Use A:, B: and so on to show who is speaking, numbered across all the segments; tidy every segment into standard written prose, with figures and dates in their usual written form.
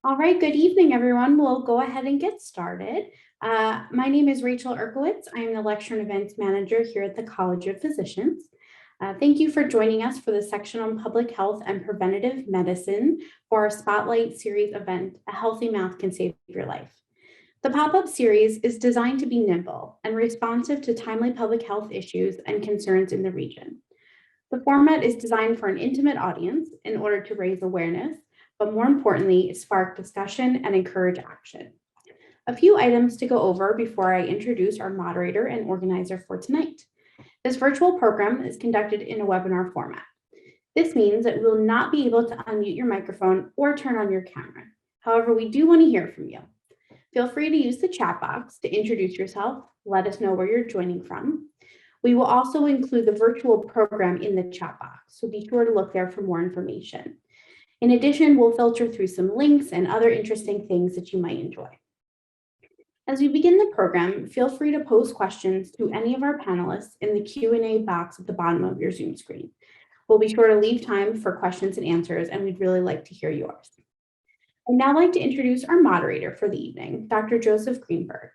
A: All right, good evening, everyone. We'll go ahead and get started. My name is Rachel Erkowitz. I am the Lecture and Events Manager here at the College of Physicians. Thank you for joining us for the section on public health and preventative medicine for our Spotlight Series event, A Healthy Mouth Can Save Your Life. The pop-up series is designed to be nimble and responsive to timely public health issues and concerns in the region. The format is designed for an intimate audience in order to raise awareness, but more importantly, spark discussion and encourage action. A few items to go over before I introduce our moderator and organizer for tonight. This virtual program is conducted in a webinar format. This means that we will not be able to unmute your microphone or turn on your camera. However, we do want to hear from you. Feel free to use the chat box to introduce yourself, let us know where you're joining from. We will also include the virtual program in the chat box, so be sure to look there for more information. In addition, we'll filter through some links and other interesting things that you might enjoy. As we begin the program, feel free to post questions to any of our panelists in the Q&A box at the bottom of your Zoom screen. We'll be sure to leave time for questions and answers, and we'd really like to hear yours. I'd now like to introduce our moderator for the evening, Dr. Joseph Greenberg.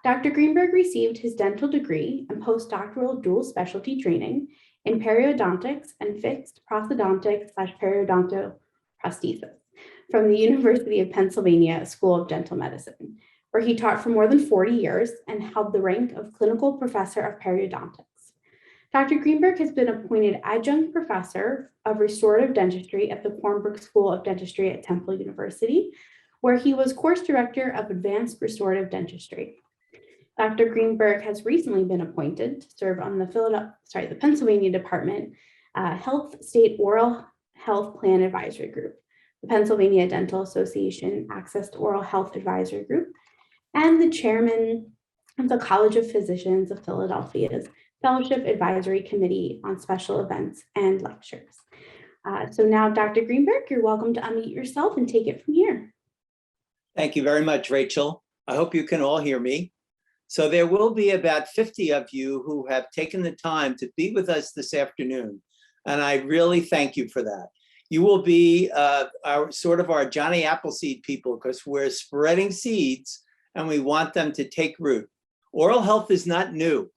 A: Dr. Greenberg received his dental degree and postdoctoral dual specialty training in periodontics and fixed prosthodontics/periodontal prosthesis from the University of Pennsylvania School of Dental Medicine, where he taught for more than 40 years and held the rank of clinical professor of periodontics. Dr. Greenberg has been appointed adjunct professor of restorative dentistry at the Greenberg School of Dentistry at Temple University, where he was course director of advanced restorative dentistry. Dr. Greenberg has recently been appointed to serve on the Pennsylvania Department Health State Oral Health Plan Advisory Group, the Pennsylvania Dental Association Access to Oral Health Advisory Group, and the chairman of the College of Physicians of Philadelphia's Fellowship Advisory Committee on Special Events and Lectures. So now, Dr. Greenberg, you're welcome to unmute yourself and take it from here.
B: Thank you very much, Rachel. I hope you can all hear me. So there will be about 50 of you who have taken the time to be with us this afternoon. And I really thank you for that. You will be our Johnny Appleseed people, because we're spreading seeds and we want them to take root. Oral health is not new,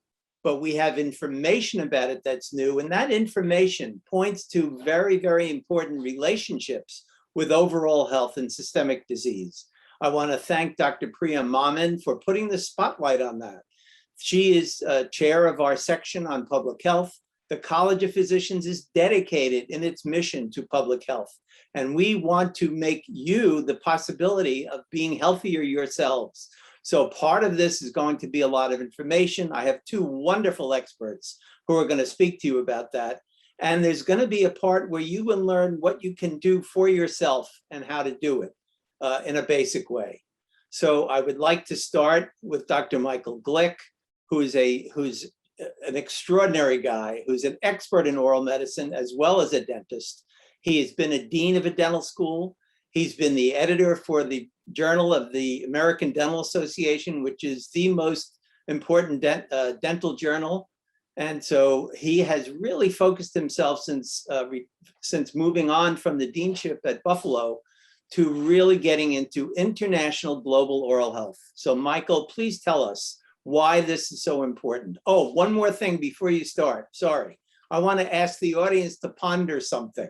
B: but we have information about it that's new. And that information points to very, very important relationships with overall health and systemic disease. I want to thank Dr. Priya Maman for putting the spotlight on that. She is chair of our section on public health. The College of Physicians is dedicated in its mission to public health. And we want to make you the possibility of being healthier yourselves. So part of this is going to be a lot of information. I have two wonderful experts who are going to speak to you about that. And there's going to be a part where you will learn what you can do for yourself and how to do it in a basic way. So I would like to start with Dr. Michael Glick, who's an extraordinary guy, who's an expert in oral medicine as well as a dentist. He has been a dean of a dental school. He's been the editor for the Journal of the American Dental Association, which is the most important dental journal. And so he has really focused himself since moving on from the deanship at Buffalo to really getting into international global oral health. So Michael, please tell us why this is so important. Oh, one more thing before you start, sorry. I want to ask the audience to ponder something.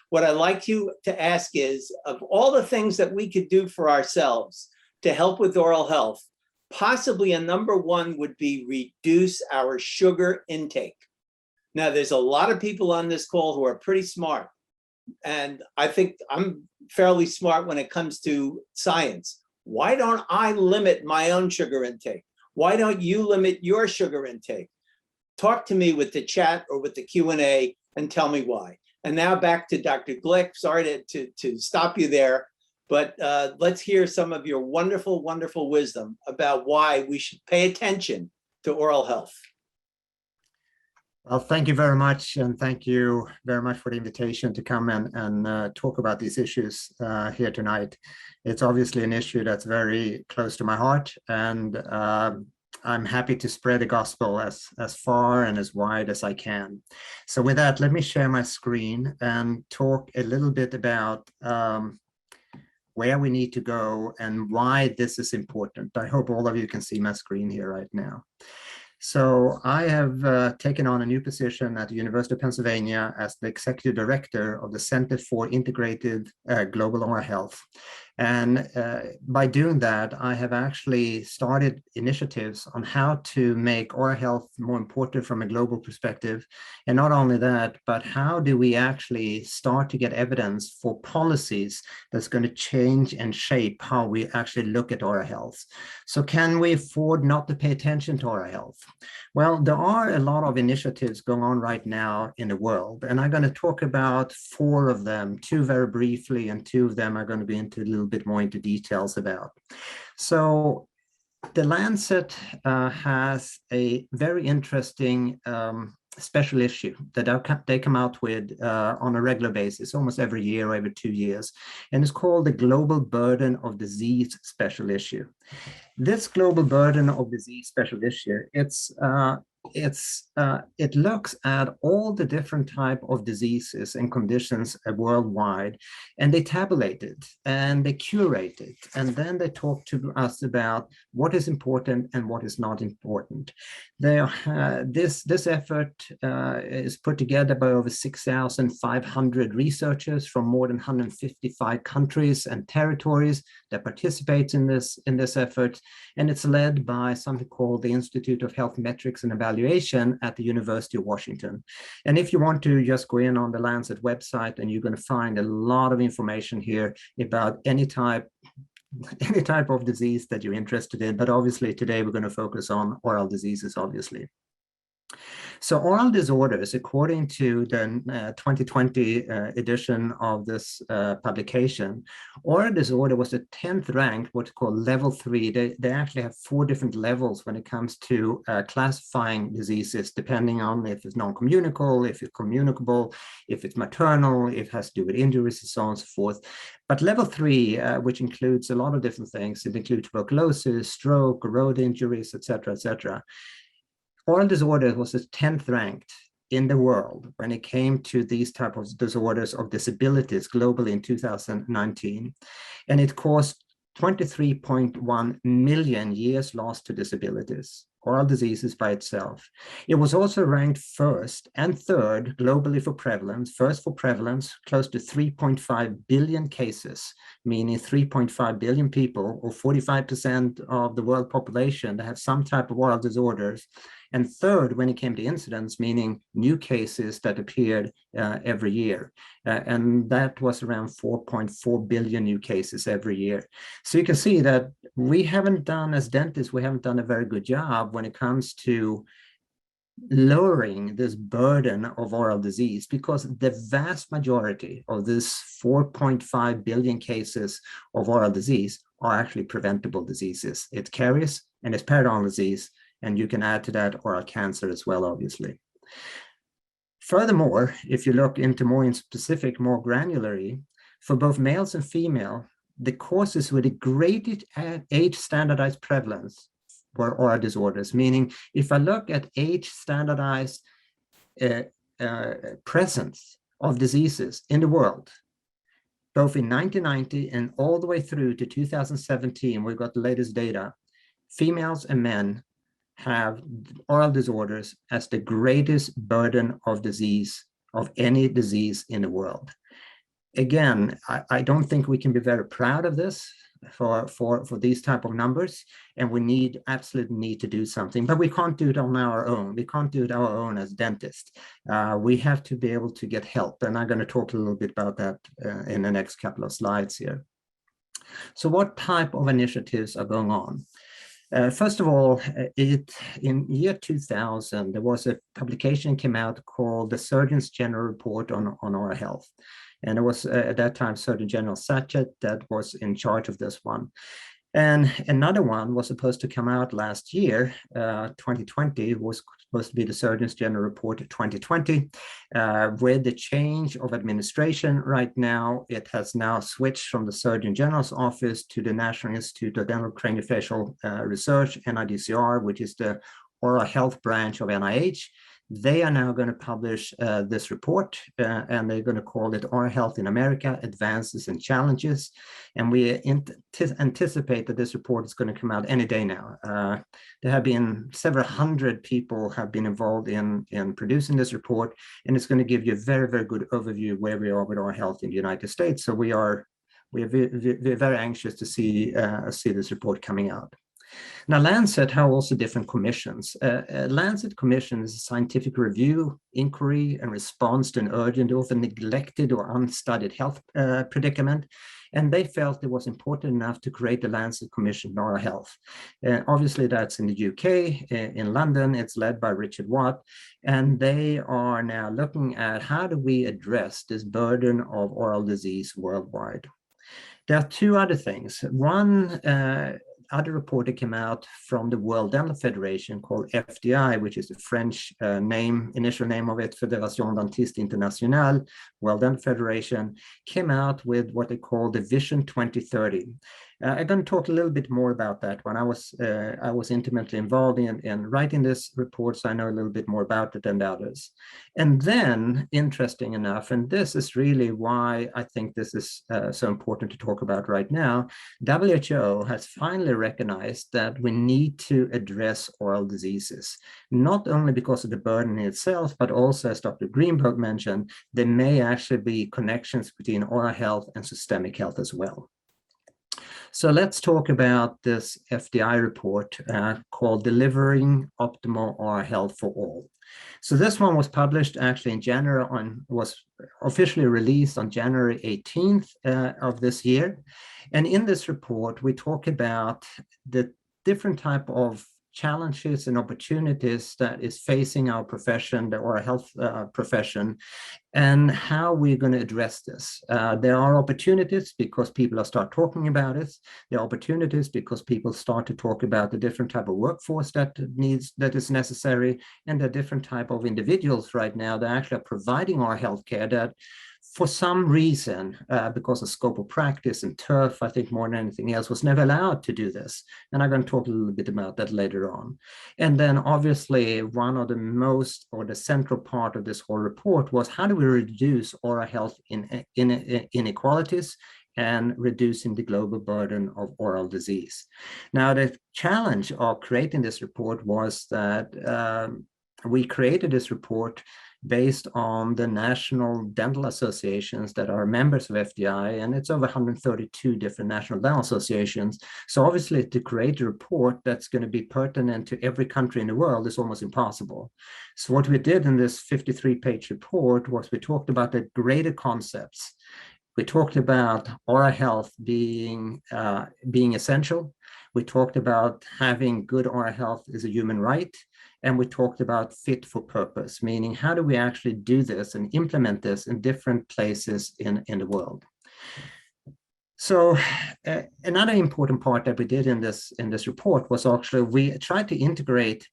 B: What I'd like you to ask is, of all the things that we could do for ourselves to help with oral health, possibly a number one would be reduce our sugar intake. Now, there's a lot of people on this call who are pretty smart. And I think I'm fairly smart when it comes to science. Why don't I limit my own sugar intake? Why don't you limit your sugar intake? Talk to me with the chat or with the Q&A and tell me why. And now back to Dr. Glick. Sorry to stop you there, but let's hear some of your wonderful, wonderful wisdom about why we should pay attention to oral health.
C: Well, thank you very much. And thank you very much for the invitation to come and talk about these issues here tonight. It's obviously an issue that's very close to my heart, and I'm happy to spread the gospel as far and as wide as I can. So with that, let me share my screen and talk a little bit about where we need to go, and why this is important. I hope all of you can see my screen here right now. So I have taken on a new position at the University of Pennsylvania as the Executive Director of the Center for Integrative Global Oral Health. And by doing that, I have actually started initiatives on how to make oral health more important from a global perspective. And not only that, but how do we actually start to get evidence for policies that's going to change and shape how we actually look at oral health. So can we afford not to pay attention to oral health? Well, there are a lot of initiatives going on right now in the world, and I'm going to talk about 4 of them, 2 very briefly, and 2 of them are going to be into a little bit more into details about. So the Lancet has a very interesting special issue that they come out with on a regular basis, almost every year or every 2 years, and it's called the Global Burden of Disease Special Issue. This Global Burden of Disease Special Issue, it looks at all the different type of diseases and conditions worldwide, and they tabulate it and they curate it, and then they talk to us about what is important and what is not important. This effort is put together by over 6,500 researchers from more than 155 countries and territories that participate in this effort, and it's led by something called the Institute of Health Metrics and Evaluation at the University of Washington. And if you want to just go in on the Lancet website, and you're going to find a lot of information here about any type of disease that you're interested in. But obviously today we're going to focus on oral diseases, obviously. So oral disorders, according to the 2020 edition of this publication, oral disorder was the 10th ranked, what's called level 3. They actually have 4 different levels when it comes to classifying diseases, depending on if it's non-communicable, if it's communicable, if it's maternal, if it has to do with injuries, and so on and so forth. But level 3, which includes a lot of different things, it includes tuberculosis, stroke, road injuries, etc., etc. Oral disorders was the 10th ranked in the world when it came to these type of disorders of disabilities globally in 2019. And it caused 23.1 million years lost to disabilities, oral diseases by itself. It was also ranked 1st and 3rd globally for prevalence. First for prevalence, close to 3.5 billion cases, meaning 3.5 billion people, or 45% of the world population that have some type of oral disorders. And 3rd, when it came to incidence, meaning new cases that appeared every year. And that was around 4.4 billion new cases every year. So you can see that we haven't done, as dentists, we haven't done a very good job when it comes to lowering this burden of oral disease, because the vast majority of this 4.5 billion cases of oral disease are actually preventable diseases. It's caries and it's periodontal disease. And you can add to that oral cancer as well, obviously. Furthermore, if you look into more in specific, more granularly, for both males and female, the causes with the greatest age standardized prevalence were oral disorders, meaning if I look at age standardized presence of diseases in the world, both in 1990 and all the way through to 2017, we've got the latest data, females and men have oral disorders as the greatest burden of disease of any disease in the world. Again, I don't think we can be very proud of this for these type of numbers, and we absolutely need to do something, but we can't do it on our own. We can't do it our own as dentists. We have to be able to get help, and I'm going to talk a little bit about that in the next couple of slides here. So what type of initiatives are going on? First of all, in year 2000, there was a publication came out called the Surgeon General Report on Oral Health. And it was at that time Surgeon General Sachet that was in charge of this one. And another one was supposed to come out last year, 2020, was supposed to be the Surgeon General Report 2020. With the change of administration right now, it has now switched from the Surgeon General's office to the National Institute of Dental Craniofacial Research, NIDCR, which is the oral health branch of NIH. They are now going to publish this report, and they're going to call it Oral Health in America, Advances and Challenges. And we anticipate that this report is going to come out any day now. There have been several hundred people have been involved in producing this report, and it's going to give you a very, very good overview of where we are with oral health in the United States. So we're very anxious to see this report coming out. Now, Lancet have also different commissions. Lancet Commission is a scientific review, inquiry, and response to an urgent, often neglected or unstudied health predicament. And they felt it was important enough to create the Lancet Commission on Oral Health. Obviously, that's in the UK. In London, it's led by Richard Watt. And they are now looking at how do we address this burden of oral disease worldwide. There are two other things. One, other report that came out from the World Dental Federation called FDI, which is the French initial name of it, Fédération Dentiste Internationale, World Dental Federation, came out with what they call the Vision 2030. I'm going to talk a little bit more about that one. I was intimately involved in writing this report, so I know a little bit more about it than the others. And then, interesting enough, and this is really why I think this is so important to talk about right now, WHO has finally recognized that we need to address oral diseases, not only because of the burden in itself, but also, as Dr. Greenberg mentioned, there may actually be connections between oral health and systemic health as well. So let's talk about this FDI report called Delivering Optimal Oral Health for All. So this one was published actually in January, was officially released on January 18th of this year. And in this report, we talk about the different type of challenges and opportunities that is facing our profession, the oral health profession, and how we're going to address this. There are opportunities because people start talking about it. There are opportunities because people start to talk about the different type of workforce that is necessary, and the different type of individuals right now that actually are providing our healthcare that for some reason, because of scope of practice and turf, I think more than anything else, was never allowed to do this. And I'm going to talk a little bit about that later on. And then obviously one of the most, or the central part of this whole report was how do we reduce oral health inequalities and reducing the global burden of oral disease. Now, the challenge of creating this report was that we created this report based on the national dental associations that are members of FDI, and it's over 132 different national dental associations. So obviously to create a report that's going to be pertinent to every country in the world is almost impossible. So what we did in this 53-page report was we talked about the greater concepts. We talked about oral health being essential. We talked about having good oral health is a human right. And we talked about fit for purpose, meaning how do we actually do this and implement this in different places in the world. So another important part that we did in this report was actually we tried to integrate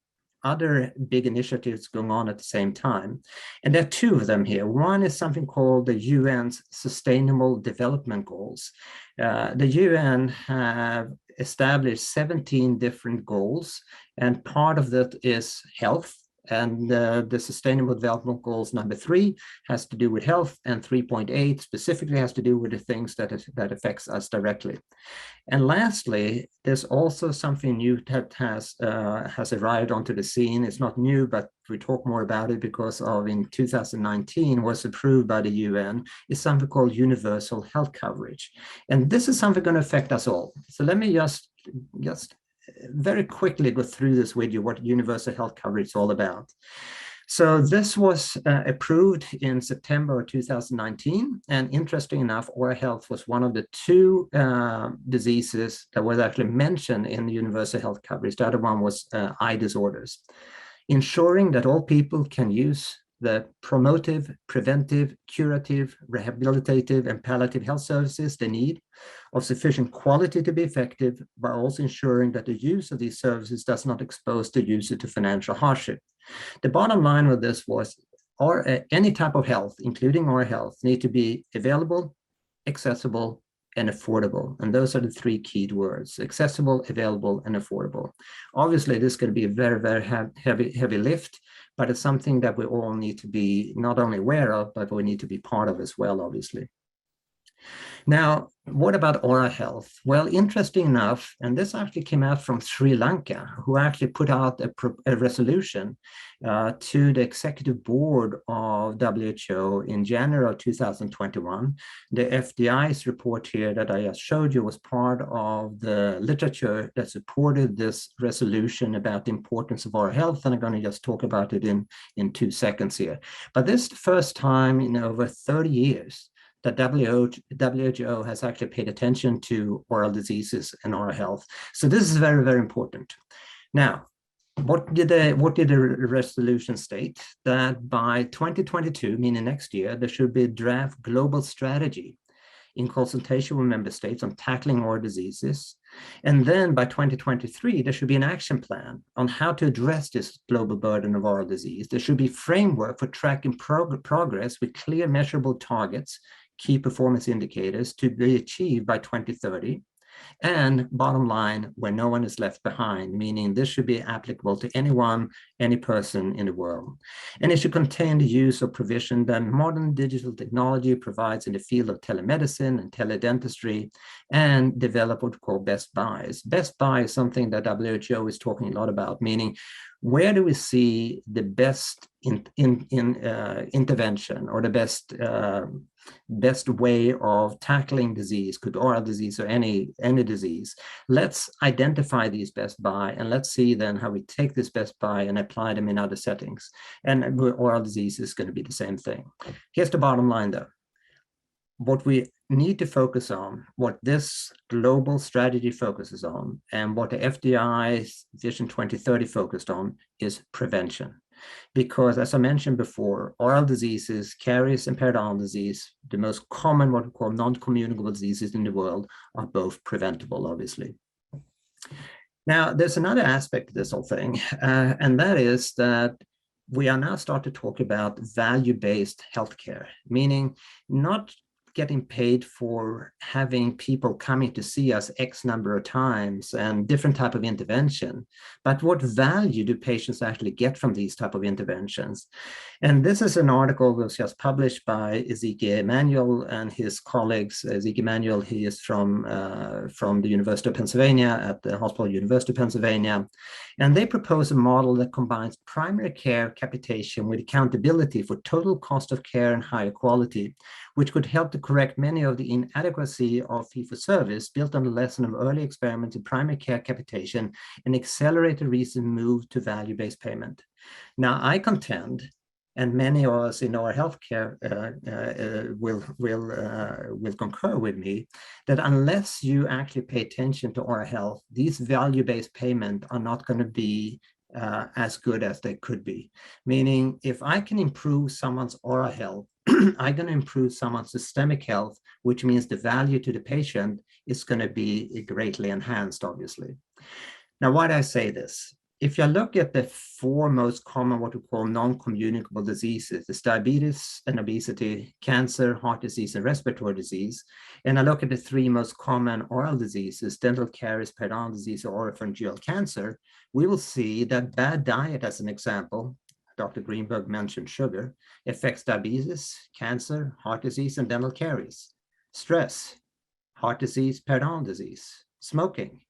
C: other big initiatives going on at the same time. And there are two of them here. One is something called the UN's Sustainable Development Goals. The UN have established 17 different goals, and part of that is health. And the Sustainable Development Goals number 3 has to do with health, and 3.8 specifically has to do with the things that affects us directly. And lastly, there's also something new that has arrived onto the scene. It's not new, but we talk more about it because of in 2019 was approved by the UN, is something called universal health coverage. And this is something going to affect us all. So let me just very quickly go through this with you, what universal health coverage is all about. So this was approved in September of 2019, and interesting enough, oral health was one of the 2 diseases that was actually mentioned in the universal health coverage. The other one was eye disorders. Ensuring that all people can use the promotive, preventive, curative, rehabilitative, and palliative health services they need of sufficient quality to be effective, but also ensuring that the use of these services does not expose the user to financial hardship. The bottom line of this was, any type of health, including oral health, need to be available, accessible, and affordable. And those are the 3 key words: accessible, available, and affordable. Obviously, this is going to be a very, very heavy lift, but it's something that we all need to be not only aware of, but we need to be part of as well, obviously. Now, what about oral health? Well, interesting enough, and this actually came out from Sri Lanka, who actually put out a resolution to the executive board of WHO in January of 2021. The FDI's report here that I just showed you was part of the literature that supported this resolution about the importance of oral health, and I'm going to just talk about it in 2 seconds here. But this is the first time in over 30 years that WHO has actually paid attention to oral diseases and oral health. So this is very, very important. Now, what did the resolution state? That by 2022, meaning next year, there should be a draft global strategy in consultation with member states on tackling oral diseases. And then by 2023, there should be an action plan on how to address this global burden of oral disease. There should be framework for tracking progress with clear measurable targets, key performance indicators to be achieved by 2030. And bottom line, where no one is left behind, meaning this should be applicable to anyone, any person in the world. And it should contain the use of provision that modern digital technology provides in the field of telemedicine and teledentistry, and develop what we call best buys. Best buy is something that WHO is talking a lot about, meaning where do we see the best intervention or the best way of tackling disease, could oral disease or any disease. Let's identify these best buy, and let's see then how we take this best buy and apply them in other settings. And oral disease is going to be the same thing. Here's the bottom line though. What we need to focus on, what this global strategy focuses on, and what the FDI's Vision 2030 focused on is prevention. Because as I mentioned before, oral diseases, caries and periodontal disease, the most common what we call non-communicable diseases in the world, are both preventable, obviously. Now, there's another aspect of this whole thing, and that is that we are now starting to talk about value-based healthcare, meaning not getting paid for having people coming to see us X number of times and different type of intervention, but what value do patients actually get from these type of interventions? And this is an article that was just published by Ezekiel Emanuel and his colleagues. Ezekiel Emanuel, he is from the University of Pennsylvania, at the Hospital University of Pennsylvania. And they propose a model that combines primary care capitation with accountability for total cost of care and higher quality, which could help to correct many of the inadequacy of fee-for-service built on the lesson of early experiments in primary care capitation and accelerate the recent move to value-based payment. Now, I contend, and many of us in our healthcare will concur with me, that unless you actually pay attention to oral health, these value-based payments are not going to be as good as they could be. Meaning, if I can improve someone's oral health, I'm going to improve someone's systemic health, which means the value to the patient is going to be greatly enhanced, obviously. Now, why do I say this? If you look at the 4 most common, what we call non-communicable diseases, it's diabetes and obesity, cancer, heart disease, and respiratory disease. And I look at the 3 most common oral diseases, dental caries, periodontal disease, or oropharyngeal cancer, we will see that bad diet, as an example, Dr. Greenberg mentioned sugar, affects diabetes, cancer, heart disease, and dental caries. Stress, heart disease, periodontal disease. Smoking,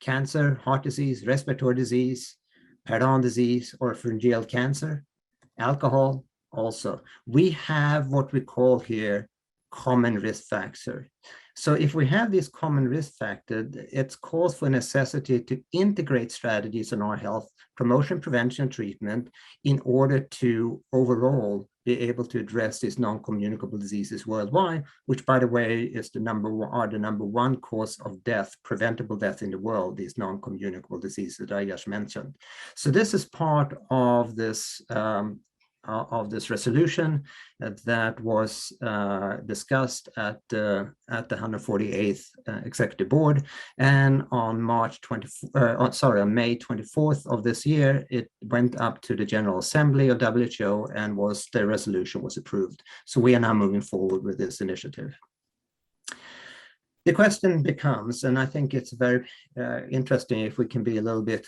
C: cancer, heart disease, respiratory disease, periodontal disease, or pharyngeal cancer. Alcohol, also. We have what we call here common risk factor. So if we have this common risk factor, it calls for necessity to integrate strategies on our health, promotion, prevention, treatment, in order to overall be able to address these non-communicable diseases worldwide, which, by the way, is the number 1 cause of death, preventable death in the world, these non-communicable diseases that I just mentioned. So this is part of this resolution that was discussed at the 148th Executive Board, and on May 24th of this year, it went up to the General Assembly of WHO, and the resolution was approved. So we are now moving forward with this initiative. The question becomes, and I think it's very interesting if we can be a little bit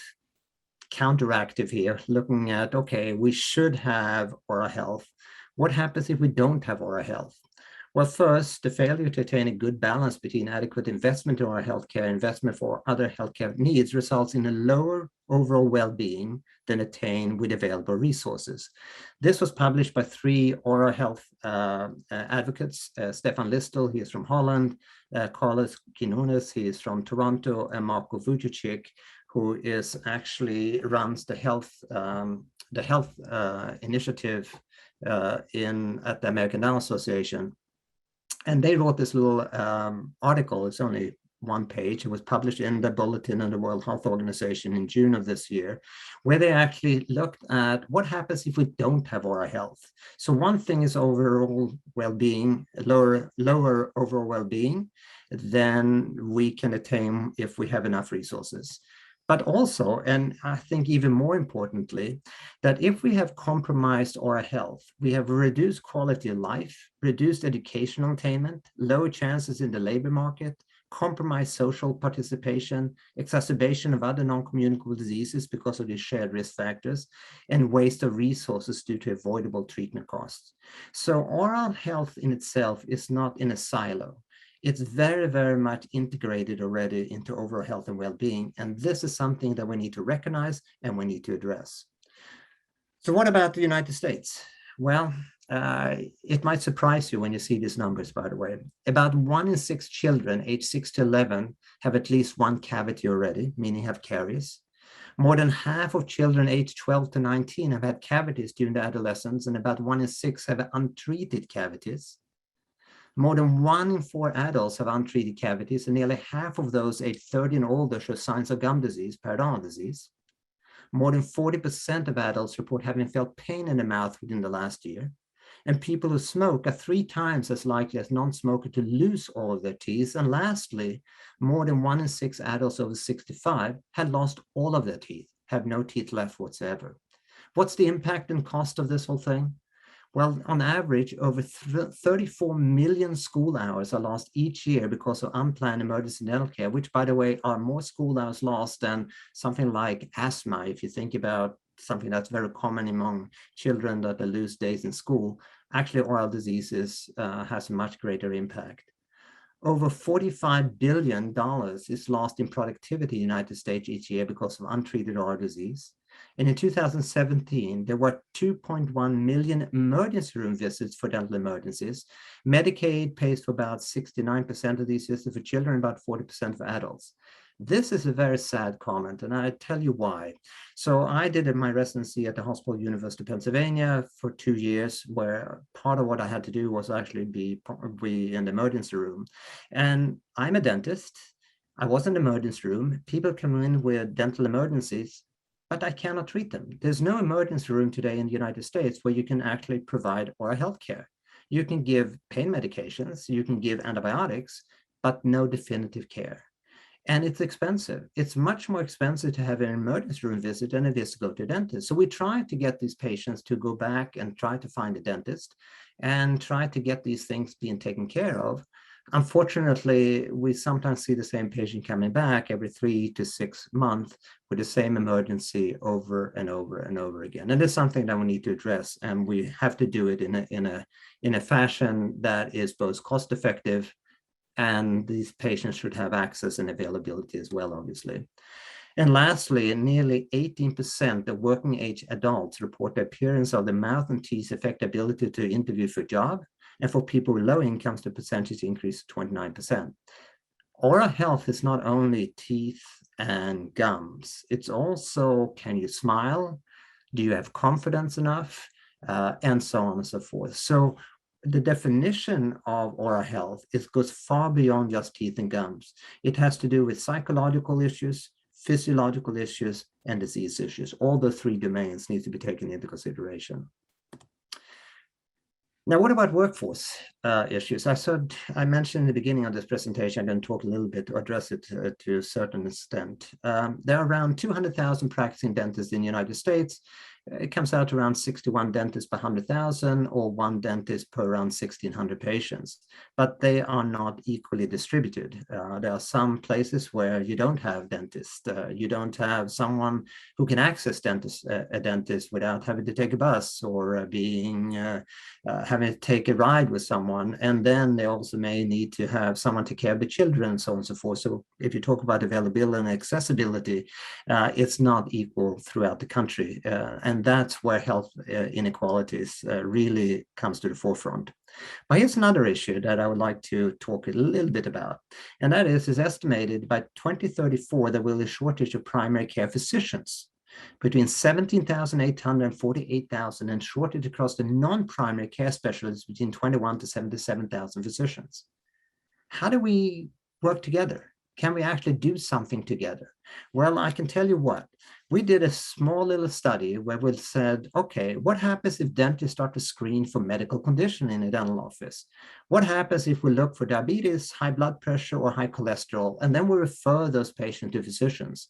C: counteractive here, looking at, okay, we should have oral health. What happens if we don't have oral health? Well, first, the failure to attain a good balance between adequate investment in oral healthcare and investment for other healthcare needs results in a lower overall well-being than attained with available resources. This was published by 3 oral health advocates, Stefan Listel, he is from Holland, Carlos Quinones, he is from Toronto, and Marko Vujicic, who is actually runs the health initiative at the American Dental Association. And they wrote this little article. It's only 1 page. It was published in the Bulletin of the World Health Organization in June of this year, where they actually looked at what happens if we don't have oral health. So one thing is overall well-being, lower overall well-being than we can attain if we have enough resources. But also, and I think even more importantly, that if we have compromised oral health, we have reduced quality of life, reduced educational attainment, lower chances in the labor market, compromised social participation, exacerbation of other non-communicable diseases because of these shared risk factors, and waste of resources due to avoidable treatment costs. So oral health in itself is not in a silo. It's very, very much integrated already into overall health and well-being. And this is something that we need to recognize and we need to address. So what about the United States? Well, it might surprise you when you see these numbers, by the way. About 1 in 6 children aged 6 to 11 have at least 1 cavity already, meaning have caries. More than half of children aged 12 to 19 have had cavities during their adolescence, and about 1 in 6 have untreated cavities. More than 1 in 4 adults have untreated cavities, and nearly half of those aged 30 and older show signs of gum disease, periodontal disease. More than 40% of adults report having felt pain in the mouth within the last year. And people who smoke are 3 times as likely as non-smokers to lose all of their teeth. And lastly, more than 1 in 6 adults over 65 had lost all of their teeth, have no teeth left whatsoever. What's the impact and cost of this whole thing? Well, on average, over 34 million school hours are lost each year because of unplanned emergency dental care, which, by the way, are more school hours lost than something like asthma. If you think about something that's very common among children that they lose days in school, actually oral diseases has a much greater impact. Over $45 billion is lost in productivity in the United States each year because of untreated oral disease. And in 2017, there were 2.1 million emergency room visits for dental emergencies. Medicaid pays for about 69% of these visits for children, about 40% for adults. This is a very sad comment, and I tell you why. So I did my residency at the Hospital University of Pennsylvania for 2 years, where part of what I had to do was actually be in the emergency room. And I'm a dentist. I was in the emergency room. People come in with dental emergencies, but I cannot treat them. There's no emergency room today in the United States where you can actually provide oral health care. You can give pain medications, you can give antibiotics, but no definitive care. And it's expensive. It's much more expensive to have an emergency room visit than it is to go to a dentist. So we try to get these patients to go back and try to find a dentist and try to get these things being taken care of. Unfortunately, we sometimes see the same patient coming back every 3 to 6 months with the same emergency over and over and over again. And it's something that we need to address, and we have to do it in a fashion that is both cost effective, and these patients should have access and availability as well, obviously. And lastly, nearly 18% of working age adults report the appearance of the mouth and teeth affect ability to interview for a job. And for people with low incomes, the percentage increased to 29%. Oral health is not only teeth and gums. It's also, can you smile? Do you have confidence enough? And so on and so forth. So the definition of oral health goes far beyond just teeth and gums. It has to do with psychological issues, physiological issues, and disease issues. All the 3 domains need to be taken into consideration. Now, what about workforce issues? I mentioned in the beginning of this presentation, I'm going to talk a little bit to address it to a certain extent. There are around 200,000 practicing dentists in the United States, it comes out to around 61 dentists per 100,000 or one dentist per around 1,600 patients, but they are not equally distributed. There are some places where you don't have dentists. You don't have someone who can access a dentist without having to take a bus or having to take a ride with someone. And then they also may need to have someone take care of the children and so on and so forth. So if you talk about availability and accessibility, it's not equal throughout the country. And that's where health inequalities really comes to the forefront. But here's another issue that I would like to talk a little bit about. And that is, it's estimated by 2034 there will be a shortage of primary care physicians, between 17,800 and 48,000, and shortage across the non-primary care specialists between 21 to 77,000 physicians. How do we work together? Can we actually do something together? Well, I can tell you what. We did a small little study where we said, okay, what happens if dentists start to screen for medical condition in a dental office? What happens if we look for diabetes, high blood pressure, or high cholesterol, and then we refer those patients to physicians?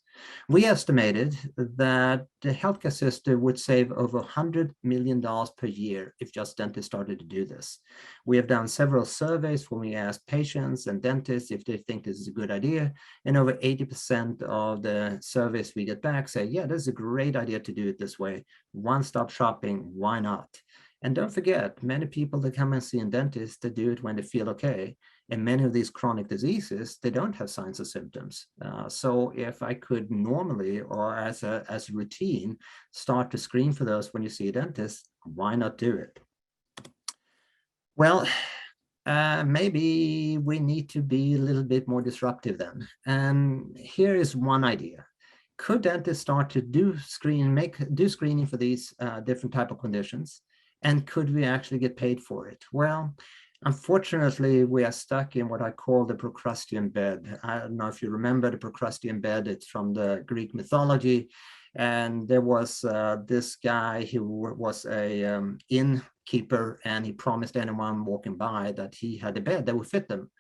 C: We estimated that the healthcare system would save over $100 million per year if just dentists started to do this. We have done several surveys where we asked patients and dentists if they think this is a good idea, and over 80% of the surveys we get back say, yeah, this is a great idea to do it this way. One-stop shopping, why not? And don't forget, many people that come and see a dentist, they do it when they feel okay. And many of these chronic diseases, they don't have signs or symptoms. So if I could normally, or as a routine, start to screen for those when you see a dentist, why not do it? Well, maybe we need to be a little bit more disruptive then. And here is one idea. Could dentists start to do screening for these different type of conditions? And could we actually get paid for it? Well, unfortunately, we are stuck in what I call the Procrustean Bed. I don't know if you remember the Procrustean Bed. It's from the Greek mythology. And there was this guy who was a innkeeper, and he promised anyone walking by that he had a bed that would fit them.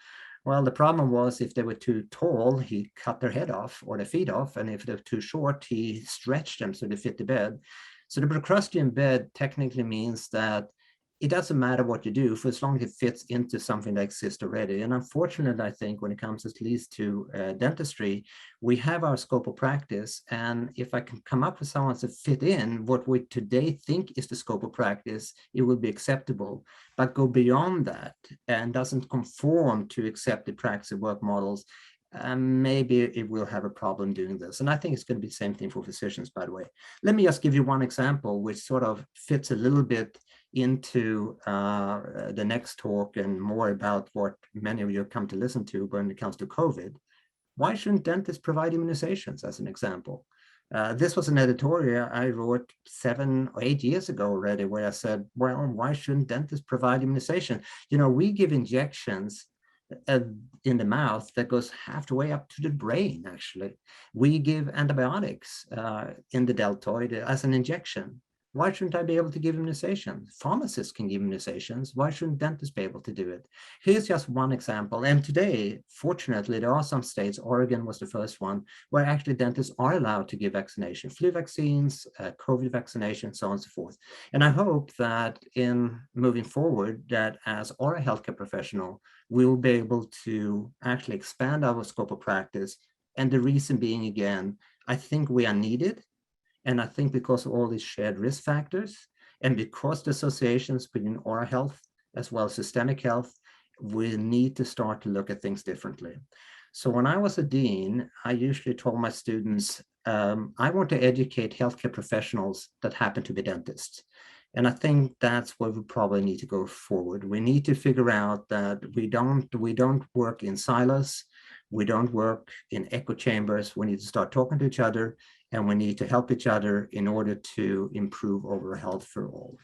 C: Well, the problem was if they were too tall, he cut their head off or their feet off. And if they were too short, he stretched them so they fit the bed. So the Procrustean Bed technically means that it doesn't matter what you do for as long as it fits into something that exists already. And unfortunately, I think when it comes at least to dentistry, we have our scope of practice. And if I can come up with someone to fit in what we today think is the scope of practice, it will be acceptable. But go beyond that and doesn't conform to accepted practice and work models, maybe it will have a problem doing this. And I think it's going to be the same thing for physicians, by the way. Let me just give you one example, which sort of fits a little bit into the next talk and more about what many of you come to listen to when it comes to COVID. Why shouldn't dentists provide immunizations, as an example? This was an editorial I wrote 7 or 8 years ago already, where I said, well, why shouldn't dentists provide immunization? You know, we give injections in the mouth that goes half the way up to the brain, actually. We give antibiotics in the deltoid as an injection. Why shouldn't I be able to give immunizations? Pharmacists can give immunizations. Why shouldn't dentists be able to do it? Here's just one example. And today, fortunately, there are some states, Oregon was the first one, where actually dentists are allowed to give vaccination, flu vaccines, COVID vaccination, so on and so forth. And I hope that in moving forward, that as oral healthcare professional, we will be able to actually expand our scope of practice. And the reason being, again, I think we are needed. And I think because of all these shared risk factors, and because the associations between oral health as well as systemic health, we need to start to look at things differently. So when I was a dean, I usually told my students, I want to educate healthcare professionals that happen to be dentists. And I think that's where we probably need to go forward. We need to figure out that we don't work in silos. We don't work in echo chambers. We need to start talking to each other, and we need to help each other in order to improve overall health for all.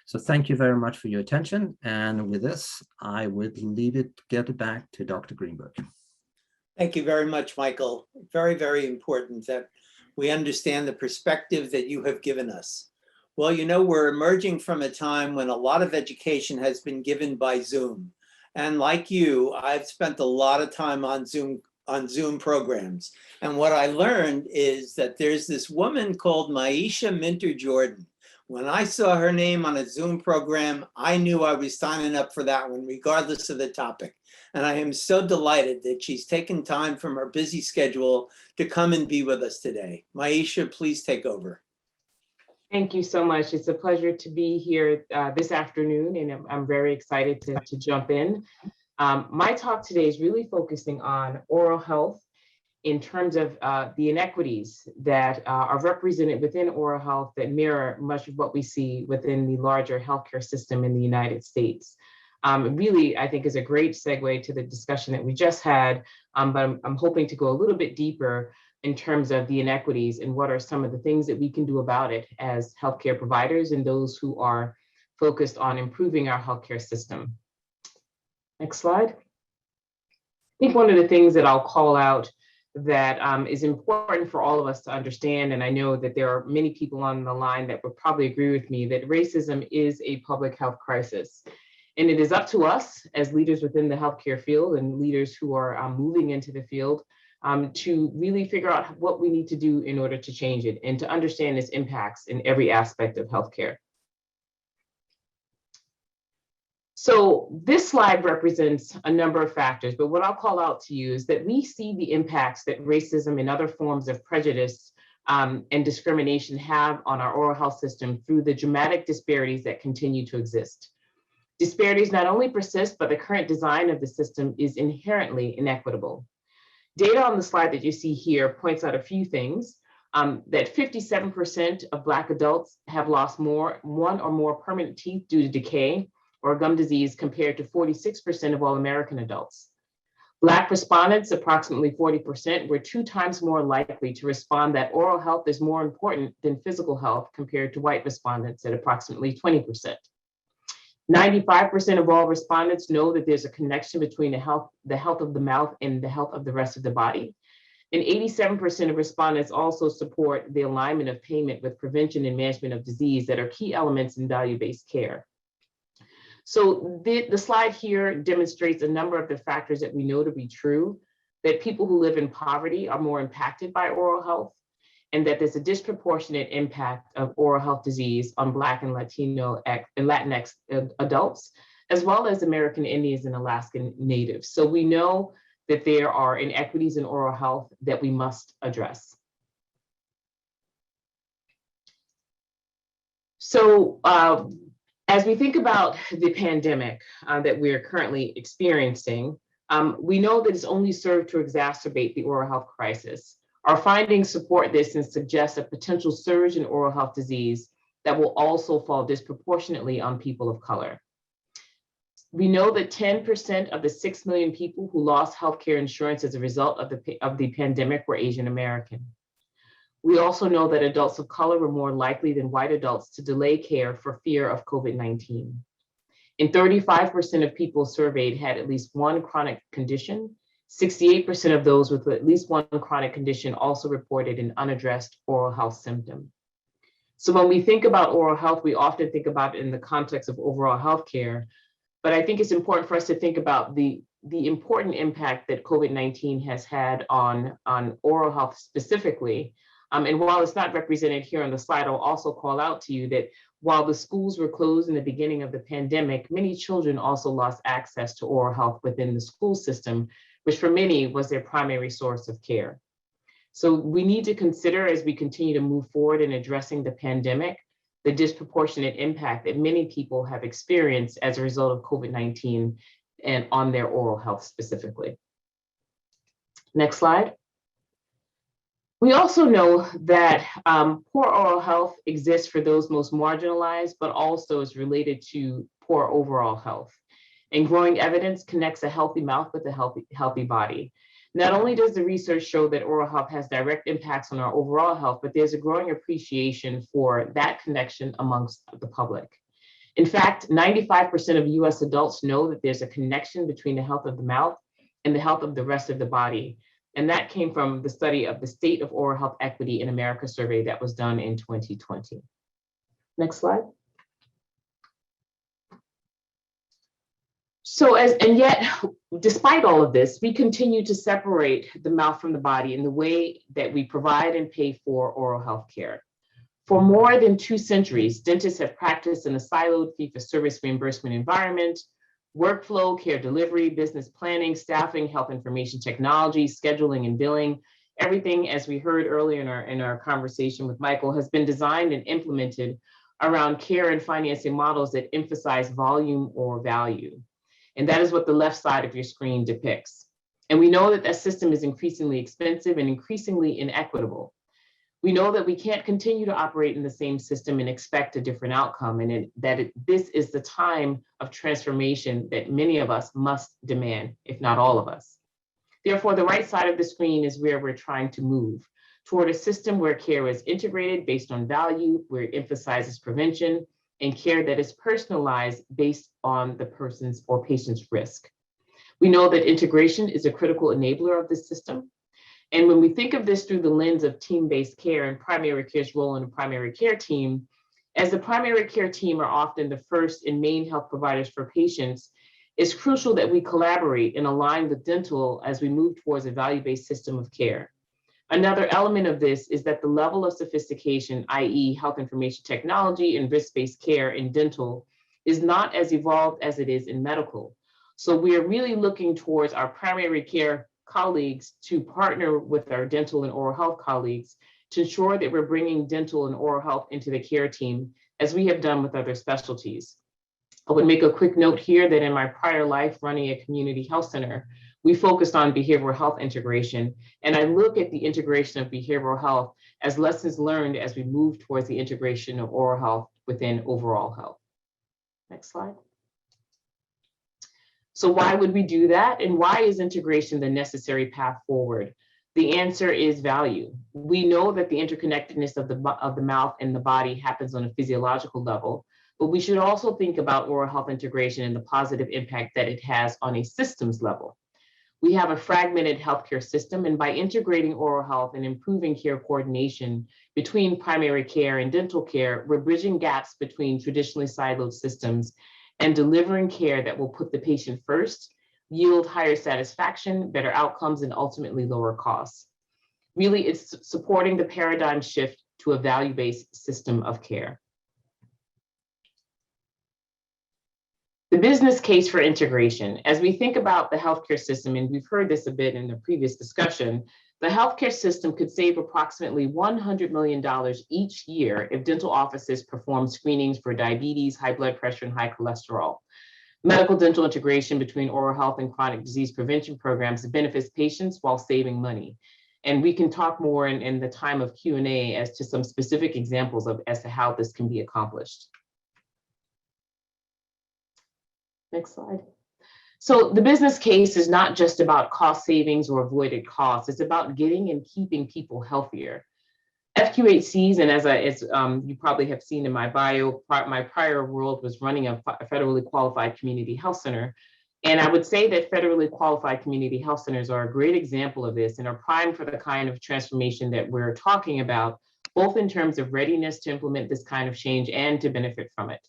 C: So thank you very much for your attention. And with this, I would get it back to Dr. Greenberg.
B: Thank you very much, Michael. Very, very important that we understand the perspective that you have given us. Well, you know, we're emerging from a time when a lot of education has been given by Zoom. And like you, I've spent a lot of time on Zoom on Zoom programs. And what I learned is that there's this woman called Myechia Minter-Jordan. When I saw her name on a Zoom program, I knew I was signing up for that one, regardless of the topic. And I am so delighted that she's taken time from her busy schedule to come and be with us today. Myechia, please take over.
D: Thank you so much. It's a pleasure to be here this afternoon, and I'm very excited to jump in. My talk today is really focusing on oral health in terms of the inequities that are represented within oral health that mirror much of what we see within the larger healthcare system in the United States. Really, I think is a great segue to the discussion that we just had, but I'm hoping to go a little bit deeper in terms of the inequities and what are some of the things that we can do about it as healthcare providers and those who are focused on improving our healthcare system. Next slide. I think one of the things that I'll call out that is important for all of us to understand, and I know that there are many people on the line that would probably agree with me, that racism is a public health crisis. And it is up to us as leaders within the healthcare field and leaders who are moving into the field to really figure out what we need to do in order to change it and to understand its impacts in every aspect of healthcare. So this slide represents a number of factors, but what I'll call out to you is that we see the impacts that racism and other forms of prejudice and discrimination have on our oral health system through the dramatic disparities that continue to exist. Disparities not only persist, but the current design of the system is inherently inequitable. Data on the slide that you see here points out a few things, that 57% of Black adults have lost one or more permanent teeth due to decay or gum disease compared to 46% of all American adults. Black respondents, approximately 40%, were 2 times more likely to respond that oral health is more important than physical health compared to white respondents at approximately 20%. 95% of all respondents know that there's a connection between the health of the mouth and the health of the rest of the body. And 87% of respondents also support the alignment of payment with prevention and management of disease that are key elements in value-based care. So the slide here demonstrates a number of the factors that we know to be true, that people who live in poverty are more impacted by oral health, and that there's a disproportionate impact of oral health disease on Black and Latino and Latinx adults, as well as American Indians and Alaskan Natives. So we know that there are inequities in oral health that we must address. So as we think about the pandemic that we're currently experiencing, we know that it's only served to exacerbate the oral health crisis. Our findings support this and suggest a potential surge in oral health disease that will also fall disproportionately on people of color. We know that 10% of the 6 million people who lost healthcare insurance as a result of the pandemic were Asian American. We also know that adults of color were more likely than white adults to delay care for fear of COVID-19. And 35% of people surveyed had at least one chronic condition. 68% of those with at least one chronic condition also reported an unaddressed oral health symptom. So when we think about oral health, we often think about it in the context of overall healthcare, but I think it's important for us to think about the important impact that COVID-19 has had on oral health specifically. And while it's not represented here on the slide, I'll also call out to you that while the schools were closed in the beginning of the pandemic, many children also lost access to oral health within the school system, which for many was their primary source of care. So we need to consider, as we continue to move forward in addressing the pandemic, the disproportionate impact that many people have experienced as a result of COVID-19 and on their oral health specifically. Next slide. We also know that poor oral health exists for those most marginalized, but also is related to poor overall health. And growing evidence connects a healthy mouth with a healthy body. Not only does the research show that oral health has direct impacts on our overall health, but there's a growing appreciation for that connection amongst the public. In fact, 95% of US adults know that there's a connection between the health of the mouth and the health of the rest of the body. And that came from the study of the State of Oral Health Equity in America survey that was done in 2020. Next slide. And yet, despite all of this, we continue to separate the mouth from the body in the way that we provide and pay for oral health care. For more than 2 centuries, dentists have practiced in a siloed fee-for-service reimbursement environment, workflow, care delivery, business planning, staffing, health information technology, scheduling and billing. Everything, as we heard earlier in our conversation with Michael, has been designed and implemented around care and financing models that emphasize volume or value. And that is what the left side of your screen depicts. And we know that that system is increasingly expensive and increasingly inequitable. We know that we can't continue to operate in the same system and expect a different outcome, and this is the time of transformation that many of us must demand, if not all of us. Therefore, the right side of the screen is where we're trying to move toward a system where care is integrated based on value, where it emphasizes prevention, and care that is personalized based on the person's or patient's risk. We know that integration is a critical enabler of this system. And when we think of this through the lens of team-based care and primary care's role in a primary care team, as the primary care team are often the first and main health providers for patients, it's crucial that we collaborate and align with dental as we move towards a value-based system of care. Another element of this is that the level of sophistication, i.e. health information technology and risk-based care in dental, is not as evolved as it is in medical. So we are really looking towards our primary care colleagues to partner with our dental and oral health colleagues to ensure that we're bringing dental and oral health into the care team, as we have done with other specialties. I would make a quick note here that in my prior life running a community health center, we focused on behavioral health integration, and I look at the integration of behavioral health as lessons learned as we move towards the integration of oral health within overall health. Next slide. So why would we do that? And why is integration the necessary path forward? The answer is value. We know that the interconnectedness of the mouth and the body happens on a physiological level, but we should also think about oral health integration and the positive impact that it has on a systems level. We have a fragmented healthcare system, and by integrating oral health and improving care coordination between primary care and dental care, we're bridging gaps between traditionally siloed systems and delivering care that will put the patient first, yield higher satisfaction, better outcomes, and ultimately lower costs. Really, it's supporting the paradigm shift to a value-based system of care. The business case for integration. As we think about the healthcare system, and we've heard this a bit in the previous discussion, the healthcare system could save approximately $100 million each year if dental offices perform screenings for diabetes, high blood pressure, and high cholesterol. Medical dental integration between oral health and chronic disease prevention programs benefits patients while saving money. And we can talk more in the time of Q&A as to some specific examples as to how this can be accomplished. Next slide. So the business case is not just about cost savings or avoided costs. It's about getting and keeping people healthier. FQHCs, and as you probably have seen in my bio, my prior world was running a federally qualified community health center. And I would say that federally qualified community health centers are a great example of this and are primed for the kind of transformation that we're talking about, both in terms of readiness to implement this kind of change and to benefit from it.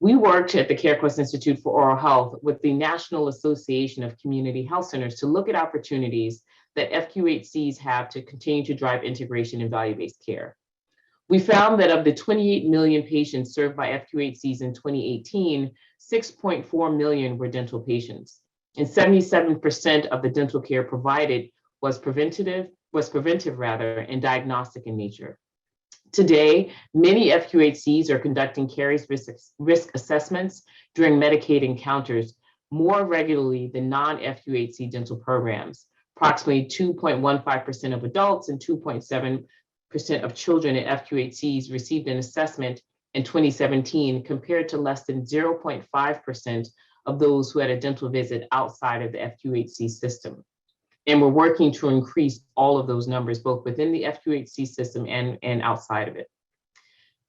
D: We worked at the CareQuest Institute for Oral Health with the National Association of Community Health Centers to look at opportunities that FQHCs have to continue to drive integration in value-based care. We found that of the 28 million patients served by FQHCs in 2018, 6.4 million were dental patients, and 77% of the dental care provided was preventive and diagnostic in nature. Today, many FQHCs are conducting caries risk assessments during Medicaid encounters more regularly than non-FQHC dental programs. Approximately 2.15% of adults and 2.7% of children in FQHCs received an assessment in 2017, compared to less than 0.5% of those who had a dental visit outside of the FQHC system. And we're working to increase all of those numbers, both within the FQHC system and outside of it.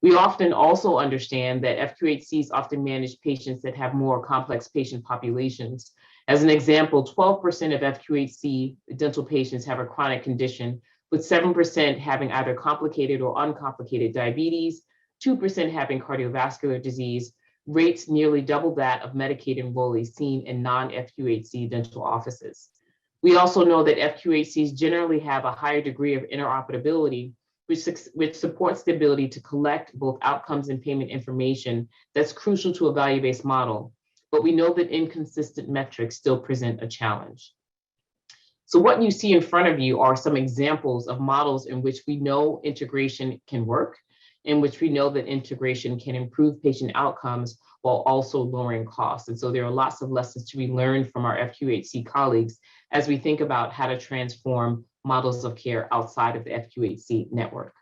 D: We often also understand that FQHCs often manage patients that have more complex patient populations. As an example, 12% of FQHC dental patients have a chronic condition, with 7% having either complicated or uncomplicated diabetes, 2% having cardiovascular disease, rates nearly double that of Medicaid enrollees seen in non-FQHC dental offices. We also know that FQHCs generally have a higher degree of interoperability, which supports the ability to collect both outcomes and payment information that's crucial to a value-based model. But we know that inconsistent metrics still present a challenge. So what you see in front of you are some examples of models in which we know integration can work, in which we know that integration can improve patient outcomes while also lowering costs. And so there are lots of lessons to be learned from our FQHC colleagues as we think about how to transform models of care outside of the FQHC network.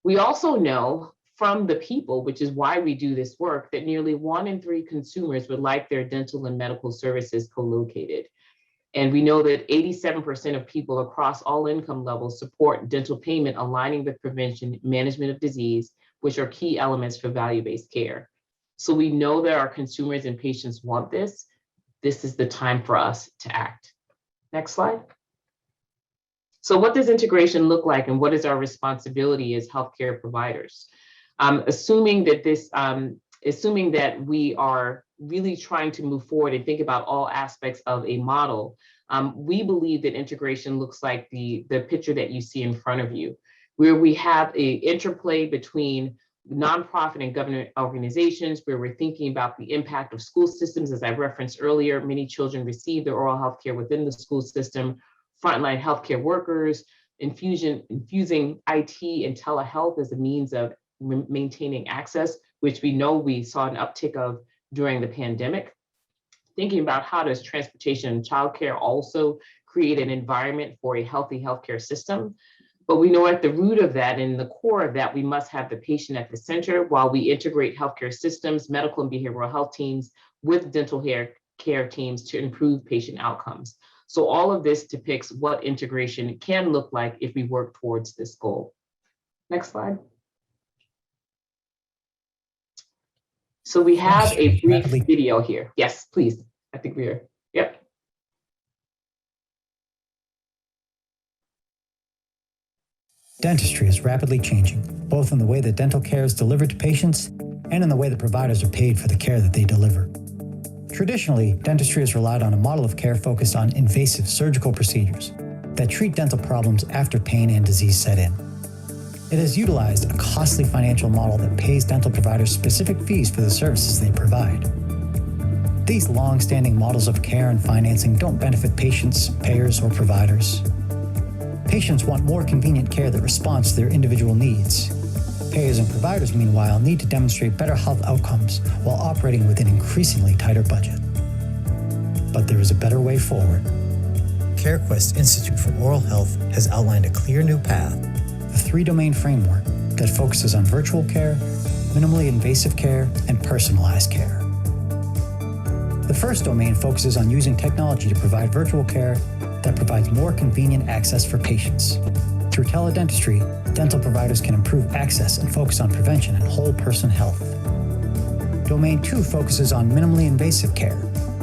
D: We also know from the people, which is why we do this work, that nearly 1 in 3 consumers would like their dental and medical services co-located. And we know that 87% of people across all income levels support dental payment aligning with prevention, management of disease, which are key elements for value-based care. So we know that our consumers and patients want this. This is the time for us to act. Next slide. So what does integration look like, and what is our responsibility as healthcare providers? Assuming that we are really trying to move forward and think about all aspects of a model, we believe that integration looks like the picture that you see in front of you, where we have an interplay between nonprofit and government organizations, where we're thinking about the impact of school systems. As I referenced earlier, many children receive their oral health care within the school system, frontline healthcare workers, infusing IT and telehealth as a means of maintaining access, which we know we saw an uptick of during the pandemic. Thinking about how does transportation and childcare also create an environment for a healthy healthcare system. But we know at the root of that, and the core of that, we must have the patient at the center while we integrate healthcare systems, medical and behavioral health teams with dental care teams to improve patient outcomes. So all of this depicts what integration can look like if we work towards this goal. Next slide. So we have a brief video here. Yes, please. I think we're, yep.
E: Dentistry is rapidly changing, both in the way that dental care is delivered to patients and in the way that providers are paid for the care that they deliver. Traditionally, dentistry has relied on a model of care focused on invasive surgical procedures that treat dental problems after pain and disease set in. It has utilized a costly financial model that pays dental providers specific fees for the services they provide. These long-standing models of care and financing don't benefit patients, payers, or providers. Patients want more convenient care that responds to their individual needs. Payers and providers, meanwhile, need to demonstrate better health outcomes while operating with an increasingly tighter budget. But there is a better way forward.
F: CareQuest Institute for Oral Health has outlined a clear new path.
E: A 3-domain framework that focuses on virtual care, minimally invasive care, and personalized care. The first domain focuses on using technology to provide virtual care that provides more convenient access for patients. Through teledentistry, dental providers can improve access and focus on prevention and whole person health. Domain 2 focuses on minimally invasive care,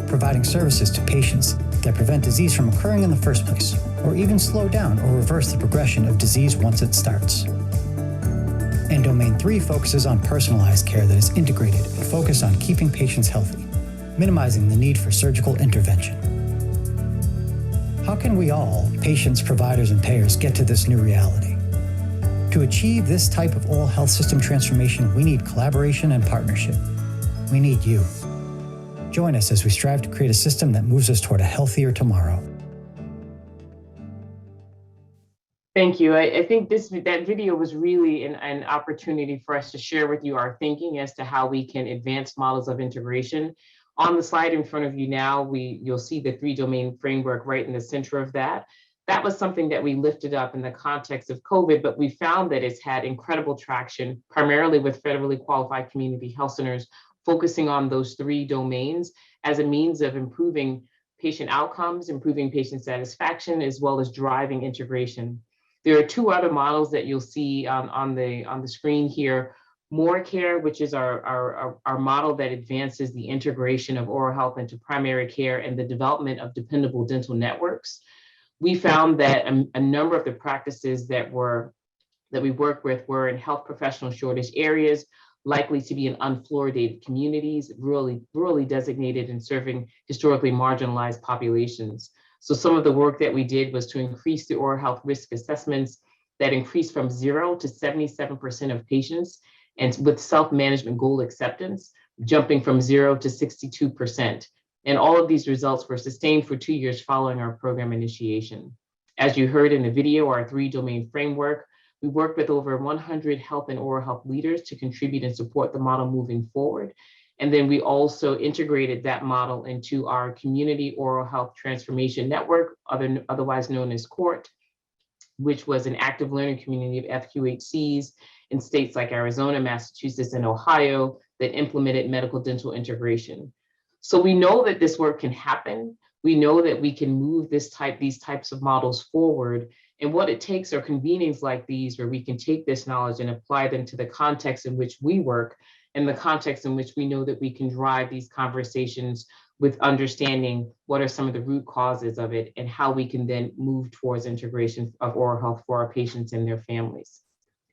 E: providing services to patients that prevent disease from occurring in the first place, or even slow down or reverse the progression of disease once it starts. And Domain 3 focuses on personalized care that is integrated and focused on keeping patients healthy, minimizing the need for surgical intervention. How can we all, patients, providers, and payers, get to this new reality? To achieve this type of oral health system transformation, we need collaboration and partnership. We need you. Join us as we strive to create a system that moves us toward a healthier tomorrow.
D: Thank you. I think that video was really an opportunity for us to share with you our thinking as to how we can advance models of integration. On the slide in front of you now, you'll see the 3-domain framework right in the center of that. That was something that we lifted up in the context of COVID, but we found that it's had incredible traction, primarily with federally qualified community health centers, focusing on those 3 domains as a means of improving patient outcomes, improving patient satisfaction, as well as driving integration. There are 2 other models that you'll see on the screen here. More Care, which is our model that advances the integration of oral health into primary care and the development of dependable dental networks. We found that a number of the practices that were that we work with were in health professional shortage areas, likely to be in unfluoridated communities, rurally designated and serving historically marginalized populations. So some of the work that we did was to increase the oral health risk assessments that increased from 0 to 77% of patients, and with self-management goal acceptance, jumping from 0 to 62%. And all of these results were sustained for 2 years following our program initiation. As you heard in the video, our 3-domain framework, we worked with over 100 health and oral health leaders to contribute and support the model moving forward. And then we also integrated that model into our Community Oral Health Transformation Network, otherwise known as CORT, which was an active learning community of FQHCs in states like Arizona, Massachusetts, and Ohio that implemented medical dental integration. So we know that this work can happen. We know that we can move these types of models forward. And what it takes are convenings like these where we can take this knowledge and apply them to the context in which we work and the context in which we know that we can drive these conversations with understanding what are some of the root causes of it and how we can then move towards integration of oral health for our patients and their families.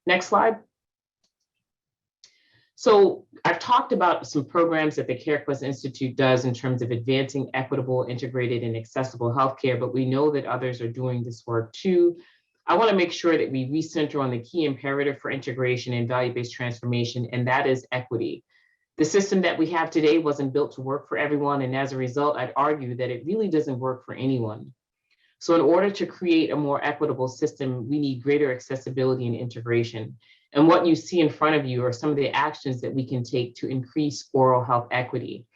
D: Next slide. So I've talked about some programs that the CareQuest Institute does in terms of advancing equitable, integrated, and accessible healthcare, but we know that others are doing this work too. I want to make sure that we recenter on the key imperative for integration and value-based transformation, and that is equity. The system that we have today wasn't built to work for everyone, and as a result, I'd argue that it really doesn't work for anyone. So in order to create a more equitable system, we need greater accessibility and integration. And what you see in front of you are some of the actions that we can take to increase oral health equity